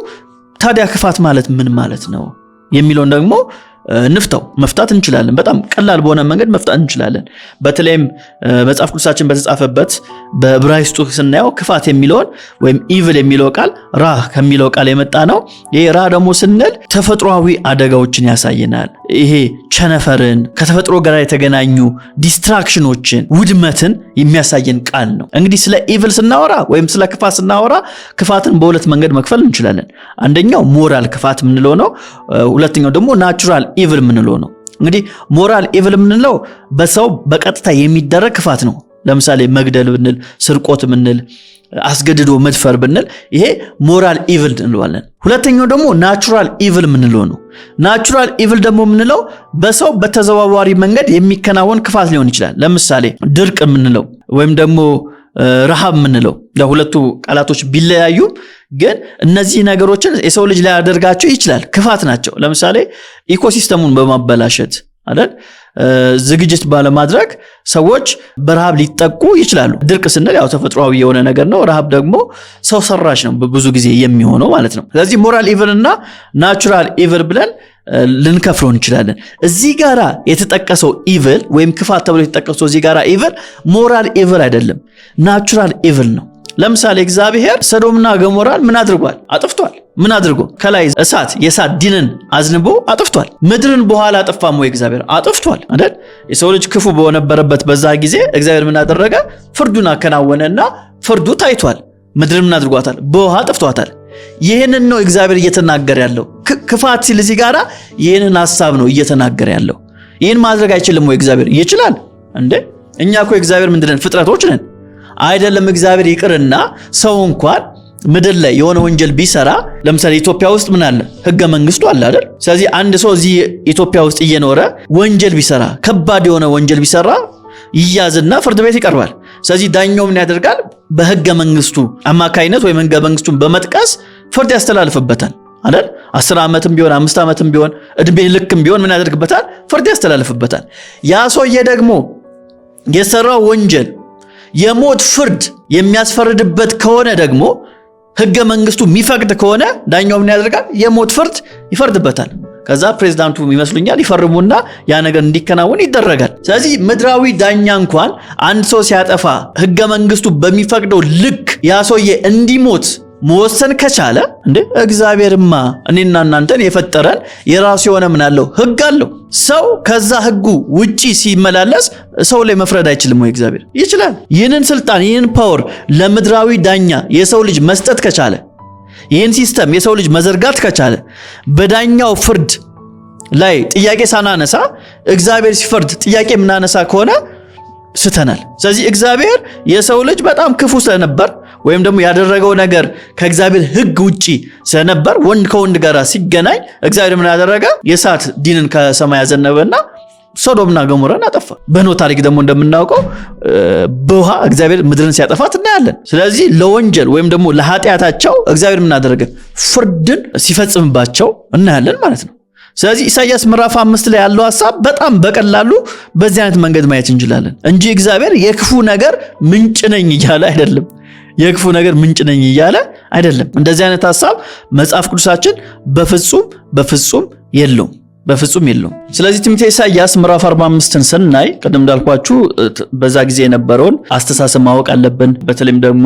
ታዲያ ክፋት ማለት ምን ማለት ነው የሚለውን ደግሞ መፍታት እንችላለን። በጣም ቀላል በሆነ መንገድ መፍታት እንችላለን። በተለይም መጽሐፍ ቅዱሳችን በተጻፈበት በዕብራይስጡ ስናየው ክፋት የሚለውን ወይም ኢቪል የሚለው ቃል ራ ከሚለው ቃል የመጣ ነው። ይሄ ራ ደግሞ ስንል ተፈጥሯዊ አደጋዎችን ያሳየናል። ይሄ ቸነፈርን፣ ከተፈጥሮ ጋር የተገናኙ ዲስትራክሽኖችን፣ ውድመትን የሚያሳየን ቃል ነው። እንግዲህ ስለ ኢቪል ስናወራ ወይም ስለ ክፋት ስናወራ ክፋትን በሁለት መንገድ መክፈል እንችላለን። አንደኛው ሞራል ክፋት የምንለው ነው። ሁለተኛው ደግሞ ናቹራል ኢቪል የምንለው ነው። እንግዲህ ሞራል ኢቪል የምንለው በሰው በቀጥታ የሚደረግ ክፋት ነው። ለምሳሌ መግደል ብንል፣ ስርቆት ብንል፣ አስገድዶ መድፈር ብንል ይሄ ሞራል ኢቪል እንለዋለን። ሁለተኛው ደግሞ ናቹራል ኢቪል የምንለው ነው። ናቹራል ኢቪል ደግሞ የምንለው በሰው በተዘዋዋሪ መንገድ የሚከናወን ክፋት ሊሆን ይችላል። ለምሳሌ ድርቅ የምንለው ወይም ደግሞ ረሃብ ምንለው ለሁለቱ ቃላቶች ቢለያዩ ግን እነዚህ ነገሮችን የሰው ልጅ ላይ ያደርጋቸው ይችላል ክፋት ናቸው ለምሳሌ ኢኮሲስተሙን በማበላሸት አይደል ዝግጅት ባለማድረግ ሰዎች በረሃብ ሊጠቁ ይችላሉ ድርቅ ስንል ያው ተፈጥሯዊ የሆነ ነገር ነው ረሃብ ደግሞ ሰው ሰራሽ ነው ብዙ ጊዜ የሚሆነው ማለት ነው ስለዚህ ሞራል ኢቭል እና ናቹራል ኢቭል ብለን ልንከፍለው እንችላለን እዚህ ጋራ የተጠቀሰው ኢቭል ወይም ክፋት ተብሎ የተጠቀሰው እዚህ ጋራ ኢቭል ሞራል ኢቭል አይደለም ናቹራል ኢቭል ነው ለምሳሌ እግዚአብሔር ሰዶምና ገሞራን ምን አድርጓል አጥፍቷል ምን አድርጎ ከላይ እሳት የእሳት ዲንን አዝንቦ አጥፍቷል ምድርን በኋላ አጥፋም ወይ እግዚአብሔር አጥፍቷል አይደል የሰው ልጅ ክፉ በሆነበረበት በዛ ጊዜ እግዚአብሔር ምን አደረገ ፍርዱን አከናወነና ፍርዱ ታይቷል ምድርን ምን አድርጓታል በውሃ አጥፍቷታል ይሄንን ነው እግዚአብሔር እየተናገረ ያለው ክፋት ሲል እዚህ ጋራ ይሄንን ሐሳብ ነው እየተናገረ ያለው ይሄን ማድረግ አይችልም ወይ እግዚአብሔር ይችላል እንዴ እኛ እኮ እግዚአብሔር ምንድነን ፍጥረቶች ነን አይደለም እግዚአብሔር ይቅርና ሰው እንኳን ምድር ላይ የሆነ ወንጀል ቢሰራ ለምሳሌ ኢትዮጵያ ውስጥ ምን አለ ህገ መንግስቱ አለ አይደል ስለዚህ አንድ ሰው እዚህ ኢትዮጵያ ውስጥ እየኖረ ወንጀል ቢሰራ ከባድ የሆነ ወንጀል ቢሰራ ይያዝና ፍርድ ቤት ይቀርባል ስለዚህ ዳኛው ምን ያደርጋል በህገ መንግስቱ አማካይነት ወይ ህገ መንግስቱን በመጥቀስ ፍርድ ያስተላልፍበታል አይደል 10 ዓመትም ቢሆን 5 ዓመትም ቢሆን እድሜ ልክም ቢሆን ምን ያደርግበታል ፍርድ ያስተላልፍበታል ያ ሰውዬ ደግሞ የሰራው ወንጀል የሞት ፍርድ የሚያስፈርድበት ከሆነ ደግሞ ህገ መንግስቱ የሚፈቅድ ከሆነ ዳኛው ምን ያደርጋል የሞት ፍርድ ይፈርድበታል ከዛ ፕሬዝዳንቱ ይመስሉኛል ይፈርሙና ያ ነገር እንዲከናወን ይደረጋል ስለዚህ ምድራዊ ዳኛ እንኳን አንድ ሰው ሲያጠፋ ህገ መንግስቱ በሚፈቅደው ልክ ያ ሰውዬ እንዲሞት መወሰን ከቻለ እንዴ እግዚአብሔርማ እኔና እናንተን የፈጠረን የራሱ የሆነ ምን አለው ህግ አለው ሰው ከዛ ህጉ ውጪ ሲመላለስ ሰው ላይ መፍረድ አይችልም ወይ እግዚአብሔር ይችላል ይህንን ስልጣን ይህንን ፓወር ለምድራዊ ዳኛ የሰው ልጅ መስጠት ከቻለ ይህን ሲስተም የሰው ልጅ መዘርጋት ከቻለ በዳኛው ፍርድ ላይ ጥያቄ ሳናነሳ እግዚአብሔር ሲፈርድ ጥያቄ ምናነሳ ከሆነ ስተናል ስለዚህ እግዚአብሔር የሰው ልጅ በጣም ክፉ ስለነበር ወይም ደግሞ ያደረገው ነገር ከእግዚአብሔር ህግ ውጪ ስለነበር ወንድ ከወንድ ጋር ሲገናኝ እግዚአብሔር ምን ያደረገ የእሳት ዲንን ከሰማይ ያዘነበና ሶዶምና ገሞራን አጠፋ በኖህ ታሪክ ደግሞ እንደምናውቀው በውሃ እግዚአብሔር ምድርን ሲያጠፋት እናያለን ስለዚህ ለወንጀል ወይም ደግሞ ለኃጢያታቸው እግዚአብሔር ምን ያደረገ ፍርድን ሲፈጽምባቸው እናያለን ማለት ነው ስለዚህ ኢሳይያስ ምዕራፍ 5 ላይ ያለው ሐሳብ በጣም በቀላሉ በዚህ አይነት መንገድ ማየት እንችላለን እንጂ እግዚአብሔር የክፉ ነገር ምንጭ ነኝ እያለ አይደለም የክፉ ነገር ምንጭ ነኝ እያለ አይደለም እንደዚህ አይነት ሐሳብ መጽሐፍ ቅዱሳችን በፍጹም የለውም ስለዚህ ትንቢተ ኢሳይያስ ምዕራፍ 45ን ስናይ ቀደም እንዳልኳችሁ በዛ ጊዜ የነበረውን አስተሳሰብ ማወቅ አለብን በተለይም ደግሞ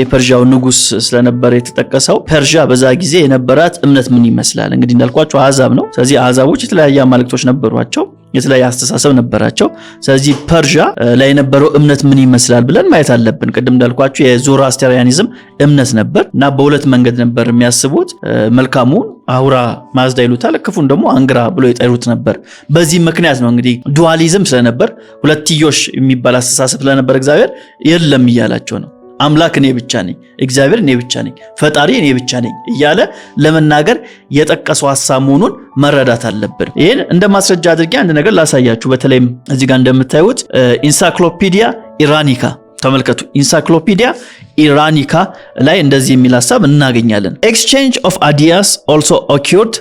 የፐርዣው ንጉስ ስለነበረ የተጠቀሰው ፐርዣ በዛ ጊዜ የነበራት እምነት ምን ይመስላል እንግዲህ እንዳልኳችሁ አሕዛብ ነው ስለዚህ አሕዛቦች የተለያየ አማልክቶች ነበሯቸው የተለያየ አስተሳሰብ ነበራቸው ስለዚህ ፐርዣ ላይ የነበረው እምነት ምን ይመስላል ብለን ማየት አለብን ቀደም እንዳልኳችሁ የዞራስትሪያኒዝም እምነት ነበር እና በሁለት መንገድ ነበር የሚያስቡት መልካሙ አውራ ማዝዳ ይሉታል ክፉን ደግሞ አንግራ ብሎ ይጠሩት ነበር በዚህ ምክንያት ነው እንግዲህ ዱዋሊዝም ስለነበር ሁለትዮሽ የሚባል አስተሳሰብ ስለነበር እግዚአብሔር የለም ይያላቸው ነው አምላክ እኔ ብቻ ነኝ እግዚአብሔር እኔ ብቻ ነኝ ፈጣሪ እኔ ብቻ ነኝ እያለ ለመናገር የጠቀሰው ሐሳብ መሆኑን መረዳት አለብን ይሄን እንደ ማስረጃ አድርጌ አንድ ነገር ላሳያችሁ በተለይም እዚህ ጋር እንደምታዩት ኢንሳይክሎፒዲያ ኢራኒካ ተመልከቱ ኢንሳይክሎፒዲያ ኢራኒካ ላይ እንደዚህ የሚል ሐሳብ እናገኛለን ኤክስቼንጅ ኦፍ አይዲያስ also occurred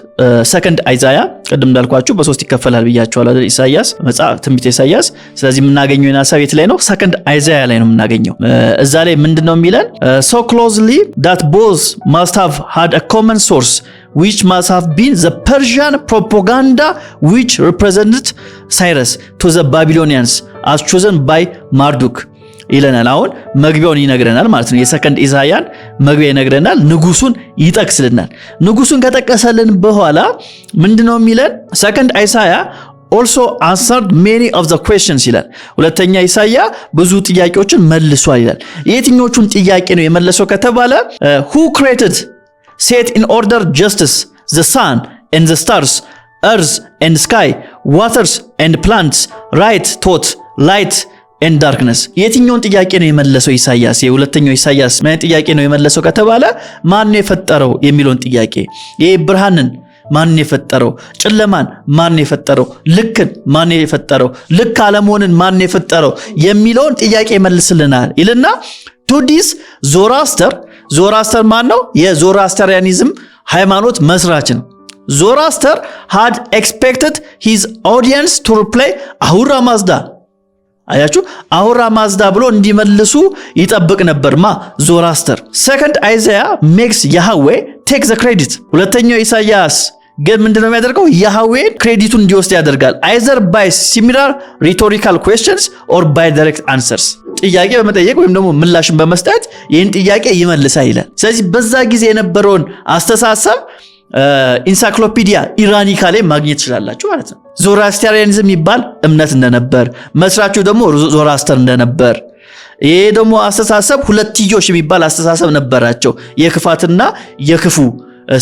second Isaiah ቀደም እንዳልኳችሁ በሶስት ይከፈላል ብያችኋለሁ አይደል ኢሳይያስ መጽሐፍ ትንቢተ ኢሳይያስ ስለዚህ የምናገኘው ሐሳብ የት ላይ ነው second Isaiah ላይ ነው የምናገኘው እዛ ላይ ምንድነው የሚለን so closely that both must have had a common source which must have been the Persian propaganda which represented Cyrus to the Babylonians as chosen by Marduk ይለናል አሁን መግቢያውን ይነግረናል ማለት ነው የሰከንድ ኢሳይያን መግቢያ ይነግረናል ንጉሱን ይጠቅስልናል ንጉሱን ከጠቀሰልን በኋላ ምንድነው የሚለን ሰከንድ ኢሳያ also answered many of the questions ይላል ሁለተኛ ኢሳያ ብዙ ጥያቄዎችን መልሷል ይላል የትኞቹን ጥያቄ ነው የመለሰው ከተባለ who created set in order justice the sun and the stars earth and sky waters and plants right thought light and darkness የትኛውን ጥያቄ ነው የመለሰው ኢሳይያስ የሁለተኛው ኢሳይያስ ምን ጥያቄ ነው የመለሰው ከተባለ ማን ነው የፈጠረው የሚለውን ጥያቄ የብርሃንን ማን የፈጠረው? ጨለማን ማን የፈጠረው? ልክን ማን የፈጠረው? ልክ አለመሆንን ማን የፈጠረው የሚለውን ጥያቄ መልስልናል ይልና ቱዲስ ዞራስተር ማን ነው? የዞራስተሪያኒዝም ሃይማኖት መስራች ነው። ዞራስተር had expected his audience to reply አሁራ ማዝዳ። አያችሁ አሁራ ማዝዳ ብሎ እንዲመልሱ ይጠብቅ ነበር ዞራስተር። second Isaiah makes Yahweh take the credit። ሁለተኛው ኢሳይያስ ግን ምንድነው የሚያደርገው? ያህዌ ክሬዲቱን እንዲወስድ ያደርጋል። either by similar rhetorical questions or by direct answers። ጥያቄ በመጠየቅ ወይም ደግሞ ምላሽን በመስጠት ይህን ጥያቄ ይመልሳል ይላል። ስለዚህ በዛ ጊዜ የነበረውን አስተሳሰብ ኢንሳይክሎፒዲያ ኢራኒካ ላይ ማግኘት ይችላልላችሁ ማለት ነው። ዞራስተሪያኒዝም የሚባል እምነት እንደነበር መስራቹ ደግሞ ዞራስተር እንደነበር፣ ይሄ ደግሞ አስተሳሰብ ሁለትዮሽ የሚባል አስተሳሰብ ነበራቸው። የክፋትና የክፉ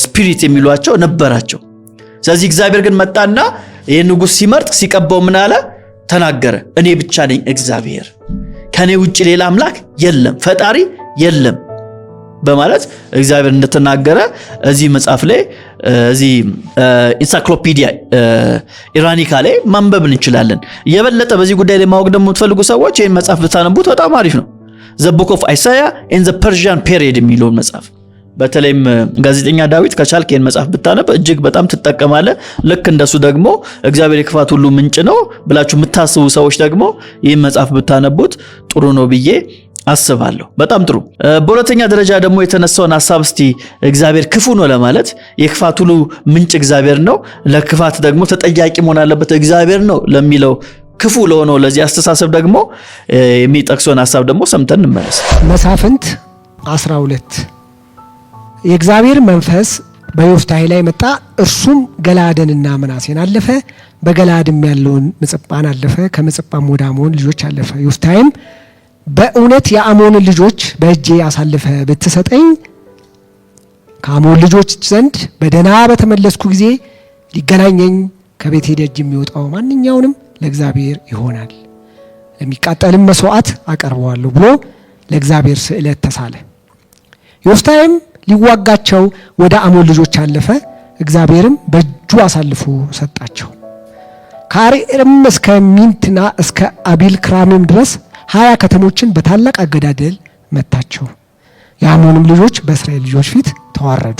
ስፒሪት የሚሏቸው ነበራቸው። ስለዚህ እግዚአብሔር ግን መጣና ይሄ ንጉስ ሲመርጥ ሲቀባው ምን አለ? ተናገረ። እኔ ብቻ ነኝ እግዚአብሔር፣ ከኔ ውጪ ሌላ አምላክ የለም፣ ፈጣሪ የለም በማለት እግዚአብሔር እንደተናገረ እዚህ መጽሐፍ ላይ እዚህ ኢንሳይክሎፒዲያ ኢራኒካ ላይ ማንበብ እንችላለን። የበለጠ በዚህ ጉዳይ ላይ ማወቅ ደግሞ የምትፈልጉ ሰዎች ይህን መጽሐፍ ብታነቡት በጣም አሪፍ ነው። ዘ ቡክ ኦፍ አይሳያ ኢን ዘ ፐርሺያን ፔሪየድ የሚለውን መጽሐፍ በተለይም ጋዜጠኛ ዳዊት ከቻልክ ይህን መጽሐፍ ብታነብ እጅግ በጣም ትጠቀማለህ። ልክ እንደሱ ደግሞ እግዚአብሔር የክፋት ሁሉ ምንጭ ነው ብላችሁ የምታስቡ ሰዎች ደግሞ ይህን መጽሐፍ ብታነቡት ጥሩ ነው ብዬ አስባለሁ። በጣም ጥሩ። በሁለተኛ ደረጃ ደግሞ የተነሳውን ሐሳብ እስቲ እግዚአብሔር ክፉ ነው ለማለት የክፋት ሁሉ ምንጭ እግዚአብሔር ነው፣ ለክፋት ደግሞ ተጠያቂ መሆን አለበት እግዚአብሔር ነው ለሚለው ክፉ ለሆነው ለዚህ አስተሳሰብ ደግሞ የሚጠቅሰውን ሐሳብ ደግሞ ሰምተን እንመለስ። መሳፍንት 12 የእግዚአብሔር መንፈስ በዮፍታሔ ላይ መጣ፣ እርሱም ገላአድንና ምናሴን አለፈ፣ በገላአድም ያለውን ምጽጳን አለፈ፣ ከምጽጳም ወደ አሞን ልጆች አለፈ። ዮፍታሔም በእውነት የአሞንን ልጆች በእጄ አሳልፈ ብትሰጠኝ ከአሞን ልጆች ዘንድ በደህና በተመለስኩ ጊዜ ሊገናኘኝ ከቤቴ ደጅ የሚወጣው ማንኛውንም ለእግዚአብሔር ይሆናል፣ ለሚቃጠልም መስዋዕት አቀርበዋለሁ ብሎ ለእግዚአብሔር ስዕለት ተሳለ። ዮፍታሔም ሊዋጋቸው ወደ አሞን ልጆች አለፈ፣ እግዚአብሔርም በእጁ አሳልፎ ሰጣቸው። ከአሬርም እስከ ሚንትና እስከ አቢልክራምም ድረስ 20 ከተሞችን በታላቅ አገዳደል መታቸው። የአሞንም ልጆች በእስራኤል ልጆች ፊት ተዋረዱ።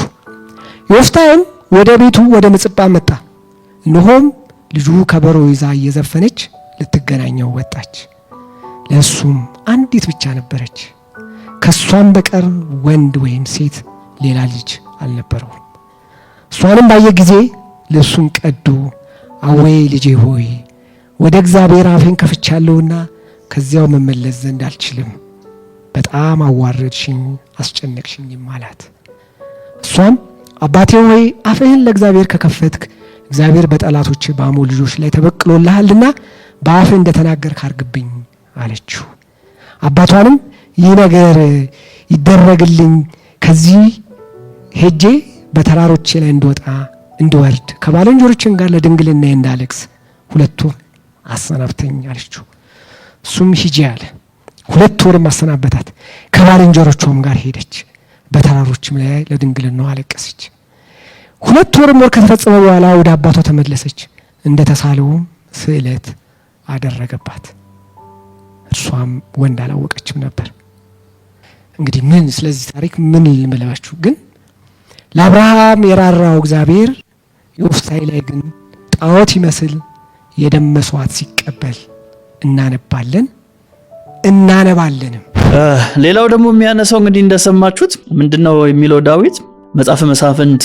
ዮፍታሔም ወደ ቤቱ ወደ ምጽጳ መጣ፣ እነሆም ልጁ ከበሮ ይዛ እየዘፈነች ልትገናኘው ወጣች። ለእሱም አንዲት ብቻ ነበረች፣ ከሷም በቀር ወንድ ወይም ሴት ሌላ ልጅ አልነበረውም። እሷንም ባየ ጊዜ ልብሱን ቀዶ አወይ ልጄ ሆይ ወደ እግዚአብሔር አፌን ከፍቻለሁና ከዚያው መመለስ ዘንድ አልችልም፣ በጣም አዋረድሽኝ አስጨነቅሽኝም አላት። እሷም አባቴ ሆይ አፍህን ለእግዚአብሔር ከከፈትክ እግዚአብሔር በጠላቶች በአሞን ልጆች ላይ ተበቅሎልሃልና በአፍህ እንደተናገርክ አርግብኝ አለችው። አባቷንም ይህ ነገር ይደረግልኝ ከዚህ ሄጄ በተራሮች ላይ እንድወርድ ከባልንጀሮቼም ጋር ለድንግልና እንዳለቅስ 2 ወር አሰናብተኝ አለችው። እሱም ሂጂ አለ። 2 ወርም አሰናበታት። ከባልንጀሮቿም ጋር ሄደች፣ በተራሮችም ላይ ለድንግልናው አለቀሰች። 2 ወርም ከተፈጸመ በኋላ ወደ አባቷ ተመለሰች፣ እንደተሳለውም ስዕለት አደረገባት። እርሷም ወንድ አላወቀችም ነበር። እንግዲህ ምን ስለዚህ ታሪክ ምን ልመለባችሁ? ግን ለአብርሃም የራራው እግዚአብሔር ዮፍታሔ ላይ ግን ጣዖት ይመስል የደም መስዋዕት ሲቀበል እናነባለንም። ሌላው ደግሞ የሚያነሳው እንግዲህ እንደሰማችሁት ምንድነው የሚለው ዳዊት መጽሐፈ መሳፍንት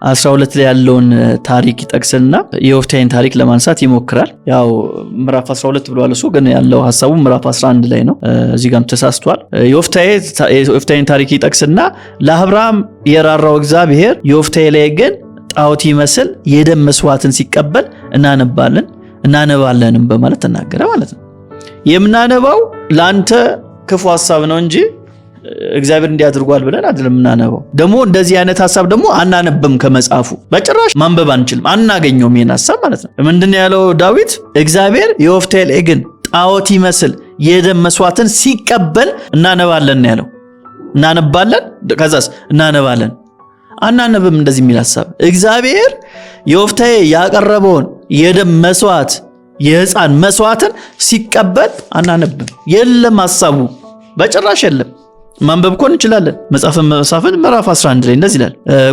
12 ላይ ያለውን ታሪክ ይጠቅስና የዮፍታሔን ታሪክ ለማንሳት ይሞክራል። ያው ምዕራፍ 12 ብሏል እሱ፣ ግን ያለው ሐሳቡ ምዕራፍ 11 ላይ ነው። እዚህ ጋርም ተሳስቷል። የዮፍታሔን ታሪክ ይጠቅስና ለአብርሃም የራራው እግዚአብሔር ዮፍታሔ ላይ ግን ጣዖት ይመስል የደም መስዋዕትን ሲቀበል እናነባለንም በማለት ተናገረ ማለት ነው። የምናነባው ለአንተ ክፉ ሐሳብ ነው እንጂ እግዚአብሔር እንዲያድርጓል ብለን አይደለም እናነበው። ደግሞ እንደዚህ አይነት ሐሳብ ደግሞ አናነብም፣ ከመጽሐፉ በጭራሽ ማንበብ አንችልም፣ አናገኘውም ይሄን ሐሳብ ማለት ነው። ምንድነው ያለው ዳዊት? እግዚአብሔር የዮፍታሔ ላይ ግን ጣዖት ይመስል የደም መስዋዕትን ሲቀበል እናነባለን ያለው። እናነባለን፣ ከዛስ እናነባለን። አናነብም እንደዚህ የሚል ሐሳብ። እግዚአብሔር ዮፍታሔ ያቀረበውን የደም መስዋዕት የሕፃን መስዋዕትን ሲቀበል አናነብም። የለም ሐሳቡ በጭራሽ የለም። ማንበብ እኮ እንችላለን። መጽሐፈ መሳፍንት ምዕራፍ 11 ላይ እንደዚህ ይላል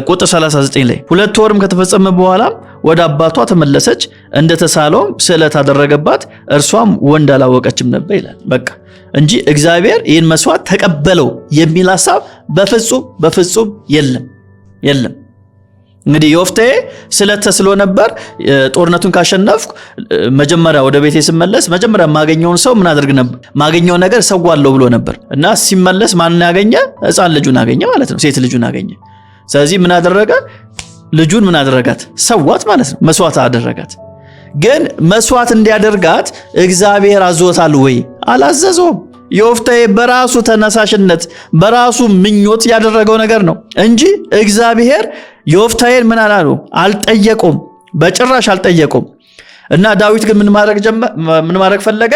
ቁጥር 39 ላይ 2 ወርም ከተፈጸመ በኋላ ወደ አባቷ ተመለሰች፣ እንደተሳለውም ስዕለት አደረገባት፣ እርሷም ወንድ አላወቀችም ነበር ይላል። በቃ እንጂ እግዚአብሔር ይህን መስዋዕት ተቀበለው የሚል ሐሳብ በፍጹም የለም። እንግዲህ ዮፍታሔ ስዕለት ተስሎ ነበር። ጦርነቱን ካሸነፍኩ መጀመሪያ ወደ ቤቴ ስመለስ መጀመሪያ ማገኘውን ሰው ምን አድርግ ነበር? ማገኘው ነገር ሰዋለሁ ብሎ ነበር እና ሲመለስ ማንን ያገኘ? ሕፃን ልጁን አገኘ ማለት ነው። ሴት ልጁን አገኘ። ስለዚህ ምን አደረገ? ልጁን ምን አደረጋት? ሰዋት ማለት ነው። መስዋዕት አደረጋት። ግን መስዋዕት እንዲያደርጋት እግዚአብሔር አዞታል ወይ? አላዘዘውም። ዮፍታሔ በራሱ ተነሳሽነት በራሱ ምኞት ያደረገው ነገር ነው እንጂ እግዚአብሔር ዮፍታሔን ምን አላለው? አልጠየቀውም፣ በጭራሽ አልጠየቀውም። እና ዳዊት ግን ምን ማድረግ ፈለገ?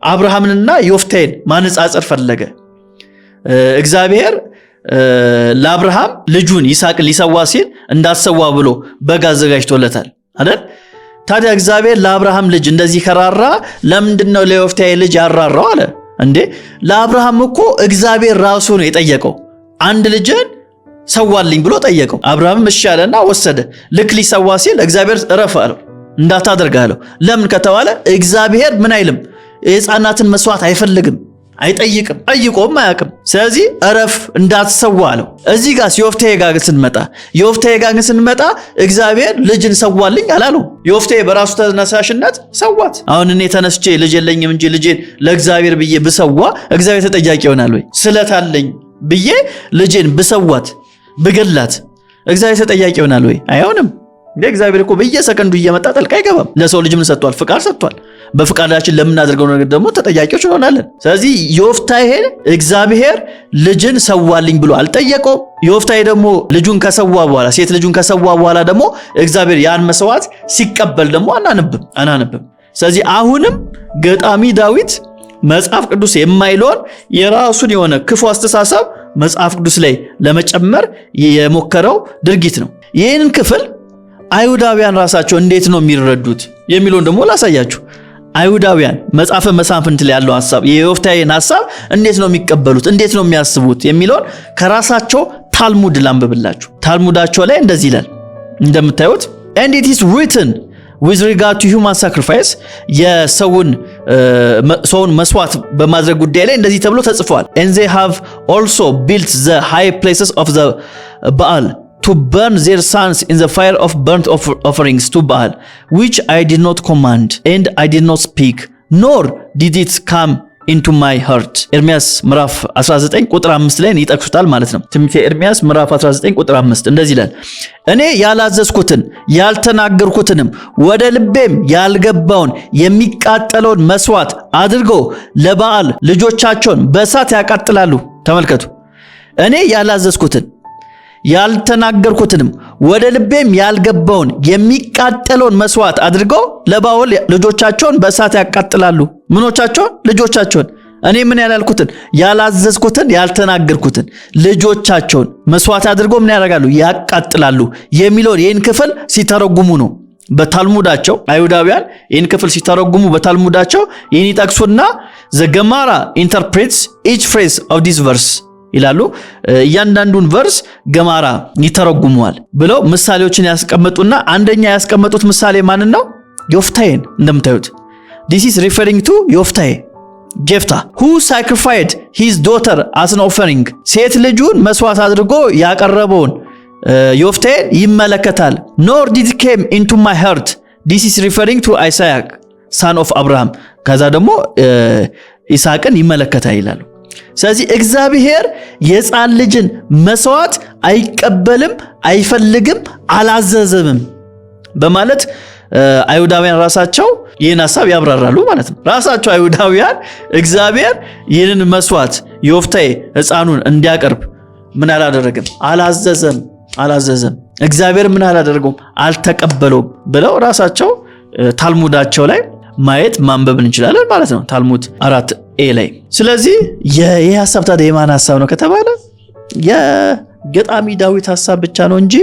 አብርሃምንና ዮፍታሔን ማነጻጸር ፈለገ። እግዚአብሔር ለአብርሃም ልጁን ይስሐቅ ሊሰዋ ሲል እንዳሰዋ ብሎ በግ አዘጋጅቶለታል አይደል? ታዲያ እግዚአብሔር ለአብርሃም ልጅ እንደዚህ ከራራ ለምንድነው ለዮፍታሔ ልጅ ያራራው አለ እንዴ? ለአብርሃም እኮ እግዚአብሔር ራሱ ነው የጠየቀው። አንድ ልጅን ሰዋልኝ ብሎ ጠየቀው። አብርሃም እሺ አለና ወሰደ። ልክ ሊሰዋ ሲል እግዚአብሔር እረፍ አለው፣ እንዳታደርግ አለው። ለምን ከተባለ እግዚአብሔር ምን አይልም? የሕፃናትን መስዋዕት አይፈልግም፣ አይጠይቅም፣ ጠይቆም አያውቅም። ስለዚህ እረፍ እንዳትሰዋ አለው። እዚህ ጋር ዮፍታሔ ጋር ስንመጣ እግዚአብሔር ልጅን ሰዋልኝ አላለው። ዮፍታሔ በራሱ ተነሳሽነት ሰዋት። አሁን እኔ ተነስቼ ልጅ የለኝም እንጂ ልጄን ለእግዚአብሔር ብዬ ብሰዋ እግዚአብሔር ተጠያቂ ይሆናል ወይ? ስለታለኝ ብዬ ልጄን ብሰዋት ብገላት እግዚአብሔር ተጠያቂ ይሆናል ወይ? አይሆንም። እግዚአብሔር እኮ በየሰከንዱ እየመጣ ጠልቃ አይገባም። ለሰው ልጅ ምን ሰጥቷል? ፍቃድ ሰጥቷል። በፍቃዳችን ለምናደርገው ነገር ደግሞ ተጠያቂዎች እንሆናለን። ስለዚህ ዮፍታሔን እግዚአብሔር ልጅን ሰዋልኝ ብሎ አልጠየቀውም። ዮፍታሔ ደግሞ ልጁን ከሰዋ በኋላ ሴት ልጁን ከሰዋ በኋላ ደግሞ እግዚአብሔር ያን መስዋዕት ሲቀበል ደግሞ አናነብም። ስለዚህ አሁንም ገጣሚ ዳዊት መጽሐፍ ቅዱስ የማይለውን የራሱን የሆነ ክፉ አስተሳሰብ መጽሐፍ ቅዱስ ላይ ለመጨመር የሞከረው ድርጊት ነው። ይህንን ክፍል አይሁዳውያን ራሳቸው እንዴት ነው የሚረዱት የሚለውን ደግሞ ላሳያችሁ። አይሁዳውያን መጽሐፈ መሳፍንት ላይ ያለው ሐሳብ የዮፍታሔን ሐሳብ እንዴት ነው የሚቀበሉት፣ እንዴት ነው የሚያስቡት የሚለውን ከራሳቸው ታልሙድ ላንብብላችሁ። ታልሙዳቸው ላይ እንደዚህ ይላል እንደምታዩት and it is written with regard to human sacrifice የሰውን መስዋዕት በማድረግ ጉዳይ ላይ እንደዚህ ተብሎ ተጽፏል። and they have also built the high places of the Baal to burn their sons in the fire of burnt offerings to Baal, which I did not command, and I did not speak, nor did it come into my heart. ኤርምያስ ምዕራፍ 19 ቁጥር 5 ላይ ይጠቅሱታል ማለት ነው። ትንቢተ ኤርምያስ ምዕራፍ 19 ቁጥር 5 እንደዚህ ይላል፣ እኔ ያላዘዝኩትን ያልተናገርኩትንም ወደ ልቤም ያልገባውን የሚቃጠለውን መስዋዕት አድርገው ለበዓል ልጆቻቸውን በእሳት ያቃጥላሉ። ተመልከቱ፣ እኔ ያላዘዝኩትን ያልተናገርኩትንም ወደ ልቤም ያልገባውን የሚቃጠለውን መስዋዕት አድርገው ለባኦል ልጆቻቸውን በእሳት ያቃጥላሉ። ምኖቻቸውን? ልጆቻቸውን። እኔ ምን ያላልኩትን ያላዘዝኩትን ያልተናገርኩትን ልጆቻቸውን መስዋዕት አድርገው ምን ያደርጋሉ? ያቃጥላሉ የሚለውን ይህን ክፍል ሲተረጉሙ ነው በታልሙዳቸው። አይሁዳውያን ይህን ክፍል ሲተረጉሙ በታልሙዳቸው ይህን ይጠቅሱና the Gemara interprets each phrase of this verse ይላሉ። እያንዳንዱን ቨርስ ገማራ ይተረጉመዋል ብለው ምሳሌዎችን ያስቀምጡና አንደኛ ያስቀመጡት ምሳሌ ማንን ነው? ዮፍታሔን። እንደምታዩት this is referring to Jephthah who sacrificed his daughter as an offering ሴት ልጁን መስዋዕት አድርጎ ያቀረበውን ዮፍታሔን ይመለከታል። nor did it came into my heart this is referring to Isaac son of Abraham ከዛ ደግሞ ይስሐቅን ይመለከታል ይላሉ። ስለዚህ እግዚአብሔር የሕፃን ልጅን መስዋዕት አይቀበልም፣ አይፈልግም፣ አላዘዘምም በማለት አይሁዳውያን ራሳቸው ይህን ሐሳብ ያብራራሉ ማለት ነው። ራሳቸው አይሁዳውያን እግዚአብሔር ይህንን መስዋዕት ዮፍታሔ ሕፃኑን እንዲያቀርብ ምን አላደረገም? አላዘዘም። እግዚአብሔር ምን አላደረገውም? አልተቀበለውም ብለው ራሳቸው ታልሙዳቸው ላይ ማየት ማንበብ እንችላለን ማለት ነው። ታልሙድ 4a ላይ። ስለዚህ ይህ ሐሳብ ታዲያ የማን ሐሳብ ነው ከተባለ የገጣሚ ዳዊት ሐሳብ ብቻ ነው እንጂ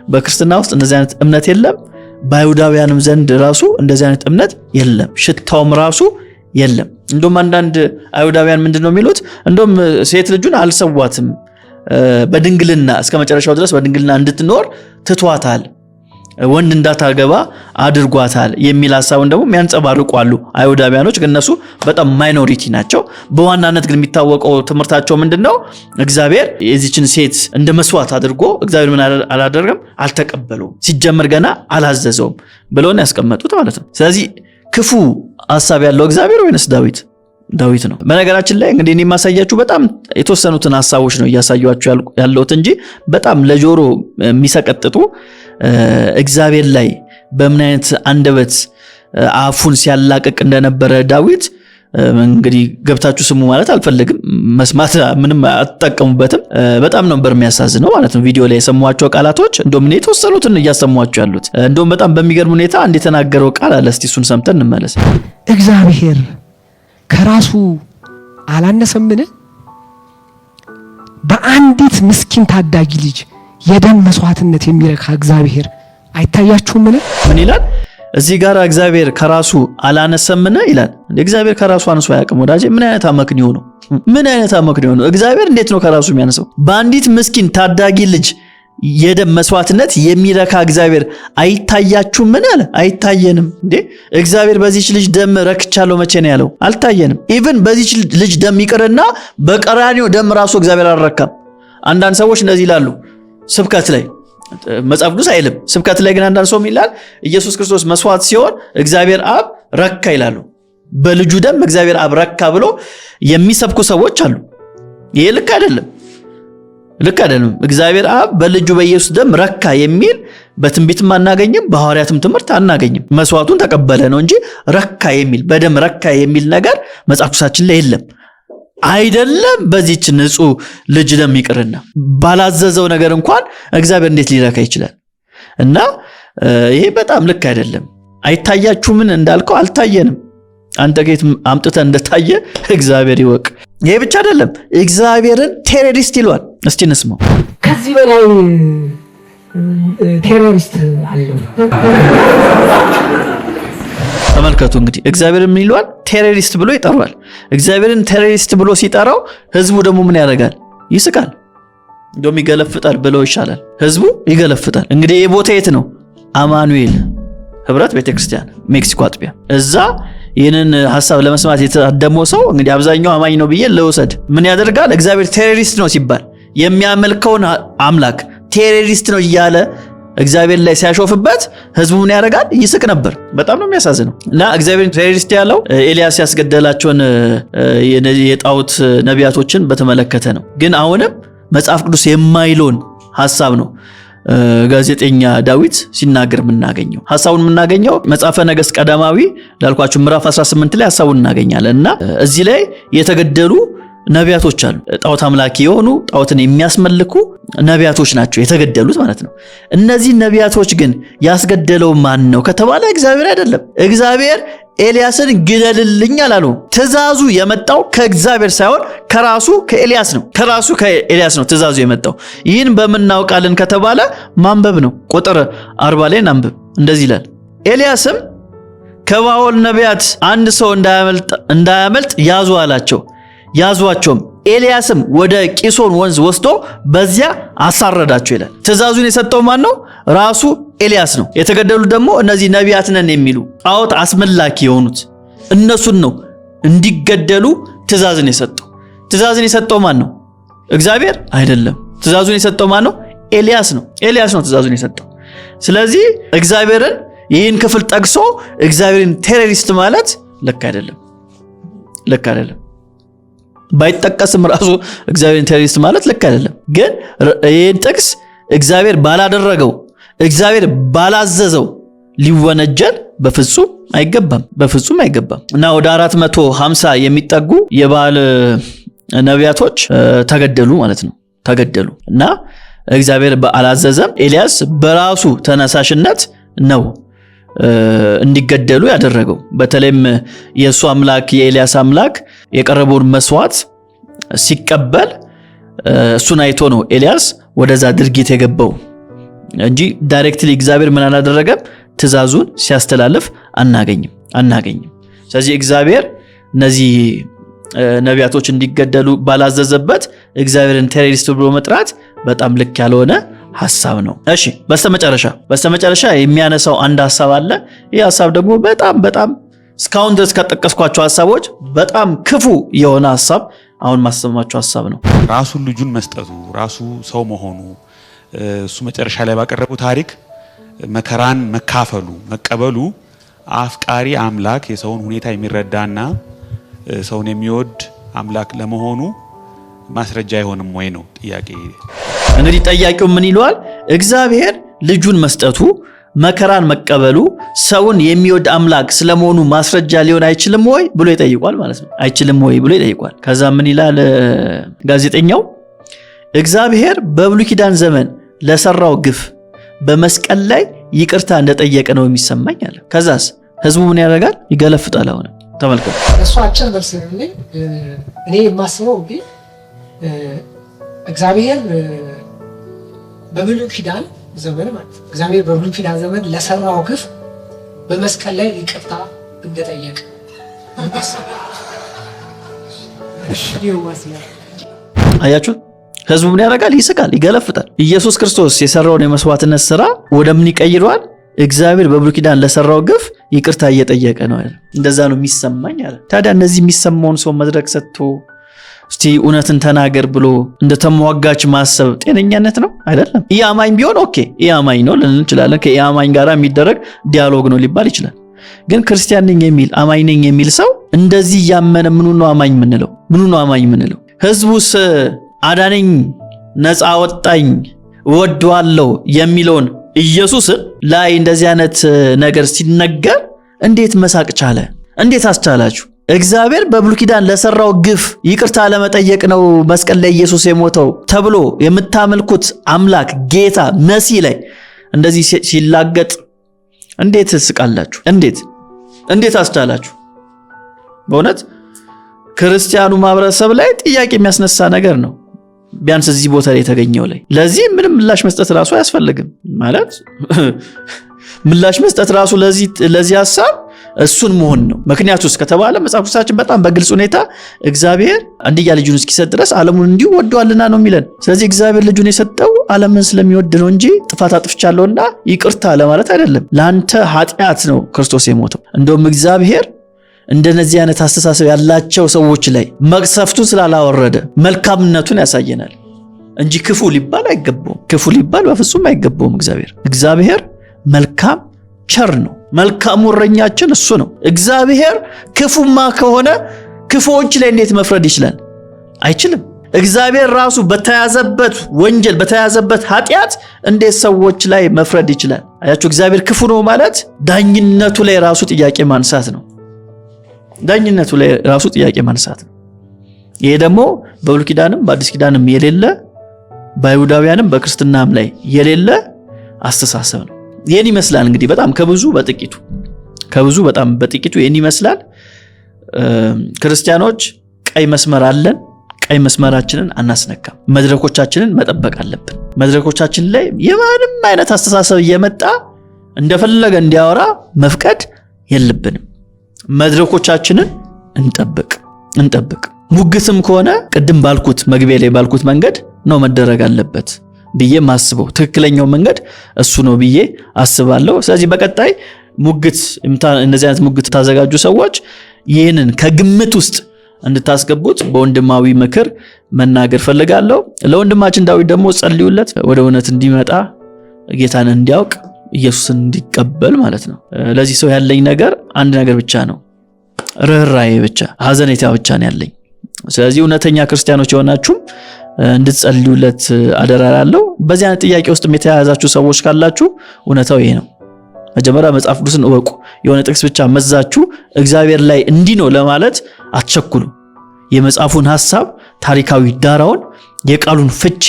በክርስትና ውስጥ እንደዚህ አይነት እምነት የለም። በአይሁዳውያንም ዘንድ ራሱ እንደዚህ አይነት እምነት የለም። ሽታውም ራሱ የለም። እንደውም አንዳንድ አይሁዳውያን ምንድነው የሚሉት? እንደውም ሴት ልጁን አልሰዋትም፣ በድንግልና እስከ መጨረሻው ድረስ በድንግልና እንድትኖር ትቷታል፣ ወንድ እንዳታገባ አድርጓታል የሚል ሐሳቡን ደግሞ የሚያንጸባርቁ አሉ አይሁዳውያኖች። ግን እነሱ በጣም ማይኖሪቲ ናቸው። በዋናነት ግን የሚታወቀው ትምህርታቸው ምንድነው? እግዚአብሔር የዚችን ሴት እንደ መስዋዕት አድርጎ እግዚአብሔር ምን አላደረገም? አልተቀበለውም፣ ሲጀመር ገና አላዘዘውም ብለውን ያስቀመጡት ማለት ነው። ስለዚህ ክፉ ሐሳብ ያለው እግዚአብሔር ወይንስ ዳዊት ነው? በነገራችን ላይ እንግዲህ እኔ ማሳያችሁ በጣም የተወሰኑትን ሐሳቦች ነው እያሳያችሁ ያለሁት እንጂ በጣም ለጆሮ የሚሰቀጥጡ እግዚአብሔር ላይ በምን አይነት አንደበት አፉን ሲያላቅቅ እንደነበረ ዳዊት እንግዲህ ገብታችሁ ስሙ ማለት አልፈልግም። መስማት ምንም አትጠቀሙበትም። በጣም ነበር የሚያሳዝነው ማለት ነው። ቪዲዮ ላይ የሰሟቸው ቃላቶች እንደውም እኔ የተወሰኑትን እያሰሟቸው ያሉት እንደውም በጣም በሚገርም ሁኔታ አንድ የተናገረው ቃል አለ። እስቲ እሱን ሰምተን እንመለስ። እግዚአብሔር ከራሱ አላነሰምን? በአንዲት ምስኪን ታዳጊ ልጅ የደም መስዋዕትነት የሚረካ እግዚአብሔር አይታያችሁምን? ምን ይላል እዚህ ጋር? እግዚአብሔር ከራሱ አላነሰምን ይላል። እግዚአብሔር ከራሱ አንሶ አያውቅም ወዳጄ። ምን አይነት አመክንዮ ነው? ምን አይነት አመክንዮ ነው? እግዚአብሔር እንዴት ነው ከራሱ የሚያነሰው? በአንዲት ምስኪን ታዳጊ ልጅ የደም መስዋዕትነት የሚረካ እግዚአብሔር አይታያችሁም? ምን አለ? አይታየንም እንዴ? እግዚአብሔር በዚህች ልጅ ደም ረክቻለሁ መቼ ነው ያለው? አልታየንም። ኢቭን በዚህች ልጅ ደም ይቅርና በቀራንዮ ደም ራሱ እግዚአብሔር አልረካም። አንዳንድ ሰዎች እንደዚህ ይላሉ ስብከት ላይ፣ መጽሐፍ ቅዱስ አይልም። ስብከት ላይ ግን አንዳንድ ሰው ይላል ኢየሱስ ክርስቶስ መስዋዕት ሲሆን እግዚአብሔር አብ ረካ ይላሉ። በልጁ ደም እግዚአብሔር አብ ረካ ብሎ የሚሰብኩ ሰዎች አሉ። ይሄ ልክ አይደለም። እግዚአብሔር አብ በልጁ በኢየሱስ ደም ረካ የሚል በትንቢትም አናገኝም፣ በሐዋርያትም ትምህርት አናገኝም። መስዋዕቱን ተቀበለ ነው እንጂ ረካ የሚል በደም ረካ የሚል ነገር መጽሐፍ ቅዱሳችን ላይ የለም። አይደለም በዚህች ንጹህ ልጅ ደም ይቅርና ባላዘዘው ነገር እንኳን እግዚአብሔር እንዴት ሊረካ ይችላል? እና ይሄ በጣም ልክ አይደለም። አይታያችሁምን እንዳልከው አልታየንም። አንተ ጌት አምጥተ እንደታየ እግዚአብሔር ይወቅ። ይሄ ብቻ አይደለም፣ እግዚአብሔርን ቴሮሪስት ይሏል። እስቲ እንስማው። ከዚህ በላይ ቴሮሪስት አለው። ተመልከቱ እንግዲህ እግዚአብሔር ምን ይሏል? ቴሮሪስት ብሎ ይጠራዋል። እግዚአብሔርን ቴሮሪስት ብሎ ሲጠራው ህዝቡ ደግሞ ምን ያደርጋል? ይስቃል። እንደውም ይገለፍጣል ብለው ይሻላል። ህዝቡ ይገለፍጣል። እንግዲህ ይሄ ቦታ የት ነው? አማኑኤል ህብረት ቤተክርስቲያን ሜክሲኮ አጥቢያ። እዛ ይህንን ሐሳብ ለመስማት የተዳደመው ሰው እንግዲህ አብዛኛው አማኝ ነው ብዬ ለውሰድ። ምን ያደርጋል? እግዚአብሔር ቴሮሪስት ነው ሲባል የሚያመልከውን አምላክ ቴሮሪስት ነው እያለ እግዚአብሔር ላይ ሲያሾፍበት ህዝቡ ምን ያደርጋል? ይስቅ ነበር። በጣም ነው የሚያሳዝነው። እና እግዚአብሔር ቴሮሪስት ያለው ኤልያስ ያስገደላቸውን የጣዖት ነቢያቶችን በተመለከተ ነው። ግን አሁንም መጽሐፍ ቅዱስ የማይለውን ሐሳብ ነው ጋዜጠኛ ዳዊት ሲናገር የምናገኘው። ሐሳቡን የምናገኘው መጽሐፈ ነገሥት ቀዳማዊ ላልኳችሁ ምዕራፍ 18 ላይ ሐሳቡን እናገኛለን። እና እዚህ ላይ የተገደሉ ነቢያቶች አሉ። ጣዖት አምላኪ የሆኑ ጣዖትን የሚያስመልኩ ነቢያቶች ናቸው የተገደሉት ማለት ነው። እነዚህ ነቢያቶች ግን ያስገደለው ማን ነው ከተባለ እግዚአብሔር አይደለም። እግዚአብሔር ኤልያስን ግደልልኝ አላለው። ትእዛዙ የመጣው ከእግዚአብሔር ሳይሆን ከራሱ ከኤልያስ ነው። ከራሱ ከኤልያስ ነው ትእዛዙ የመጣው። ይህን በምናውቃለን ከተባለ ማንበብ ነው። ቁጥር 40 ላይ እናንብብ። እንደዚህ ይላል፣ ኤልያስም ከባኦል ነቢያት አንድ ሰው እንዳያመልጥ ያዙ አላቸው። ያዟቸውም። ኤልያስም ወደ ቂሶን ወንዝ ወስዶ በዚያ አሳረዳቸው ይላል። ትእዛዙን የሰጠው ማን ነው? ራሱ ኤልያስ ነው። የተገደሉት ደግሞ እነዚህ ነቢያት ነን የሚሉ ጣዖት አስመላኪ የሆኑት እነሱን ነው እንዲገደሉ ትእዛዝን የሰጠው። ትእዛዝን የሰጠው ማን ነው? እግዚአብሔር አይደለም። ትእዛዙን የሰጠው ማን ነው? ኤልያስ ነው። ኤልያስ ነው ትእዛዙን የሰጠው። ስለዚህ እግዚአብሔርን ይህን ክፍል ጠቅሶ እግዚአብሔርን ቴሮሪስት ማለት ልክ አይደለም። ባይጠቀስም ራሱ እግዚአብሔርን ቴሮሪስት ማለት ልክ አይደለም። ግን ይህን ጥቅስ እግዚአብሔር ባላደረገው እግዚአብሔር ባላዘዘው ሊወነጀል በፍጹም አይገባም። እና ወደ 450 የሚጠጉ የባል ነቢያቶች ተገደሉ ማለት ነው። ተገደሉ እና እግዚአብሔር ባላዘዘም ኤልያስ በራሱ ተነሳሽነት ነው እንዲገደሉ ያደረገው። በተለይም የእሱ አምላክ የኤልያስ አምላክ የቀረበውን መስዋዕት ሲቀበል እሱን አይቶ ነው ኤልያስ ወደዛ ድርጊት የገባው እንጂ ዳይሬክትሊ እግዚአብሔር ምን አላደረገም ትእዛዙን ሲያስተላልፍ አናገኝም። ስለዚህ እግዚአብሔር እነዚህ ነቢያቶች እንዲገደሉ ባላዘዘበት እግዚአብሔርን ቴሮሪስት ብሎ መጥራት በጣም ልክ ያልሆነ ሐሳብ ነው። እሺ በስተመጨረሻ የሚያነሳው አንድ ሐሳብ አለ። ይህ ሐሳብ ደግሞ በጣም እስካሁን ድረስ ከጠቀስኳቸው ሐሳቦች በጣም ክፉ የሆነ ሐሳብ አሁን ማሰማቸው ሐሳብ ነው። ራሱን ልጁን መስጠቱ ራሱ ሰው መሆኑ እሱ መጨረሻ ላይ ባቀረበው ታሪክ መከራን መቀበሉ አፍቃሪ አምላክ የሰውን ሁኔታ የሚረዳና ሰውን የሚወድ አምላክ ለመሆኑ ማስረጃ አይሆንም ወይ ነው ጥያቄ። እንግዲህ ጠያቂው ምን ይሏል? እግዚአብሔር ልጁን መስጠቱ መከራን መቀበሉ ሰውን የሚወድ አምላክ ስለመሆኑ ማስረጃ ሊሆን አይችልም ወይ ብሎ ይጠይቋል ማለት ነው። አይችልም ወይ ብሎ ይጠይቋል። ከዛ ምን ይላል ጋዜጠኛው? እግዚአብሔር በብሉይ ኪዳን ዘመን ለሰራው ግፍ በመስቀል ላይ ይቅርታ እንደጠየቀ ነው የሚሰማኝ አለ። ከዛስ ህዝቡ ምን ያደርጋል? ይገለፍጣል። አሁን ተመልከቱ። እሱ አጭር መልስ ነው። እኔ የማስበው እንዴ እግዚአብሔር በብሉይ ኪዳን ዘመን ማለት እግዚአብሔር በብሉይ ኪዳን ዘመን ለሰራው ግፍ በመስቀል ላይ ይቅርታ እንደጠየቀ አያችሁ? ህዝቡ ምን ያደርጋል? ይስቃል፣ ይገለፍጣል። ኢየሱስ ክርስቶስ የሰራውን የመስዋዕትነት ስራ ወደ ምን ይቀይረዋል? እግዚአብሔር በብሉይ ኪዳን ለሰራው ግፍ ይቅርታ እየጠየቀ ነው አይደል? እንደዛ ነው የሚሰማኝ አለ። ታዲያ እነዚህ የሚሰማውን ሰው መድረክ ሰጥቶ እስቲ እውነትን ተናገር ብሎ እንደተሟጋች ማሰብ ጤነኛነት ነው አይደለም። ኢአማኝ ቢሆን ኦኬ ኢአማኝ ነው ልንል እንችላለን። ከኢአማኝ ጋር የሚደረግ ዲያሎግ ነው ሊባል ይችላል። ግን ክርስቲያን ነኝ የሚል አማኝ ነኝ የሚል ሰው እንደዚህ ያመነ ምኑ ነው አማኝ ምንለው? ህዝቡስ አዳነኝ ነፃ ወጣኝ ወደዋለው የሚለውን ኢየሱስ ላይ እንደዚህ አይነት ነገር ሲነገር እንዴት መሳቅ ቻለ? እንዴት አስቻላችሁ? እግዚአብሔር በብሉይ ኪዳን ለሰራው ግፍ ይቅርታ ለመጠየቅ ነው መስቀል ላይ ኢየሱስ የሞተው ተብሎ የምታመልኩት አምላክ ጌታ መሲህ ላይ እንደዚህ ሲላገጥ እንዴት ስቃላችሁ? እንዴት አስቻላችሁ? በእውነት ክርስቲያኑ ማህበረሰብ ላይ ጥያቄ የሚያስነሳ ነገር ነው። ቢያንስ እዚህ ቦታ ላይ የተገኘው ላይ ለዚህ ምንም ምላሽ መስጠት ራሱ አያስፈልግም ማለት ምላሽ መስጠት ራሱ ለዚህ ሐሳብ እሱን መሆን ነው። ምክንያቱስ ከተባለ መጽሐፍ ቅዱሳችን በጣም በግልጽ ሁኔታ እግዚአብሔር አንድያ ልጁን እስኪሰጥ ድረስ ዓለሙን እንዲሁ ወዷልና ነው የሚለን። ስለዚህ እግዚአብሔር ልጁን የሰጠው ዓለምን ስለሚወድ ነው እንጂ ጥፋት አጥፍቻለሁና ይቅርታ ለማለት አይደለም። ለአንተ ኃጢአት ነው ክርስቶስ የሞተው። እንደውም እግዚአብሔር እንደነዚህ አይነት አስተሳሰብ ያላቸው ሰዎች ላይ መቅሰፍቱን ስላላወረደ መልካምነቱን ያሳየናል እንጂ ክፉ ሊባል አይገባውም። ክፉ ሊባል በፍጹም አይገባውም። እግዚአብሔር መልካም ቸር ነው። መልካሙ እረኛችን እሱ ነው። እግዚአብሔር ክፉማ ከሆነ ክፉዎች ላይ እንዴት መፍረድ ይችላል? አይችልም። እግዚአብሔር ራሱ በተያዘበት ወንጀል በተያዘበት ኃጢአት እንዴት ሰዎች ላይ መፍረድ ይችላል? አያችሁ፣ እግዚአብሔር ክፉ ነው ማለት ዳኝነቱ ላይ ራሱ ጥያቄ ማንሳት ነው። ይሄ ደግሞ በብሉይ ኪዳንም በአዲስ ኪዳንም የሌለ በአይሁዳውያንም በክርስትናም ላይ የሌለ አስተሳሰብ ነው። ይሄን ይመስላል እንግዲህ በጣም ከብዙ በጣም በጥቂቱ ይሄን ይመስላል። ክርስቲያኖች ቀይ መስመር አለን። ቀይ መስመራችንን አናስነካም። መድረኮቻችንን መጠበቅ አለብን። መድረኮቻችን ላይ የማንም አይነት አስተሳሰብ እየመጣ እንደፈለገ እንዲያወራ መፍቀድ የለብንም። መድረኮቻችንን እንጠብቅ። ሙግትም ከሆነ ቅድም ባልኩት መግቢያ ላይ ባልኩት መንገድ ነው መደረግ አለበት ብዬ ማስበው ትክክለኛው መንገድ እሱ ነው ብዬ አስባለሁ። ስለዚህ በቀጣይ እነዚህ አይነት ሙግት ታዘጋጁ ሰዎች ይህንን ከግምት ውስጥ እንድታስገቡት በወንድማዊ ምክር መናገር ፈልጋለሁ። ለወንድማችን ዳዊት ደግሞ ጸልዩለት፣ ወደ እውነት እንዲመጣ፣ ጌታን እንዲያውቅ፣ ኢየሱስን እንዲቀበል ማለት ነው። ለዚህ ሰው ያለኝ ነገር አንድ ነገር ብቻ ነው፣ ርህራሄ ብቻ፣ ሐዘኔታ ብቻ ነው ያለኝ። ስለዚህ እውነተኛ ክርስቲያኖች የሆናችሁም እንድትጸልዩለት አደራላለሁ። በዚህ አይነት ጥያቄ ውስጥ የተያያዛችሁ ሰዎች ካላችሁ እውነታው ይሄ ነው። መጀመሪያ መጽሐፍ ቅዱስን እወቁ። የሆነ ጥቅስ ብቻ መዛችሁ እግዚአብሔር ላይ እንዲህ ነው ለማለት አትቸኩሉ። የመጽሐፉን ሐሳብ፣ ታሪካዊ ዳራውን፣ የቃሉን ፍቺ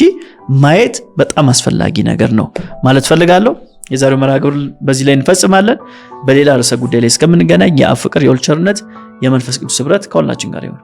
ማየት በጣም አስፈላጊ ነገር ነው ማለት ፈልጋለሁ። የዛሬው መርሃ ግብር በዚህ ላይ እንፈጽማለን። በሌላ ርዕሰ ጉዳይ ላይ እስከምንገናኝ የአብ ፍቅር፣ የወልድ ቸርነት፣ የመንፈስ ቅዱስ ኅብረት ከሁላችን ጋር ይሁን።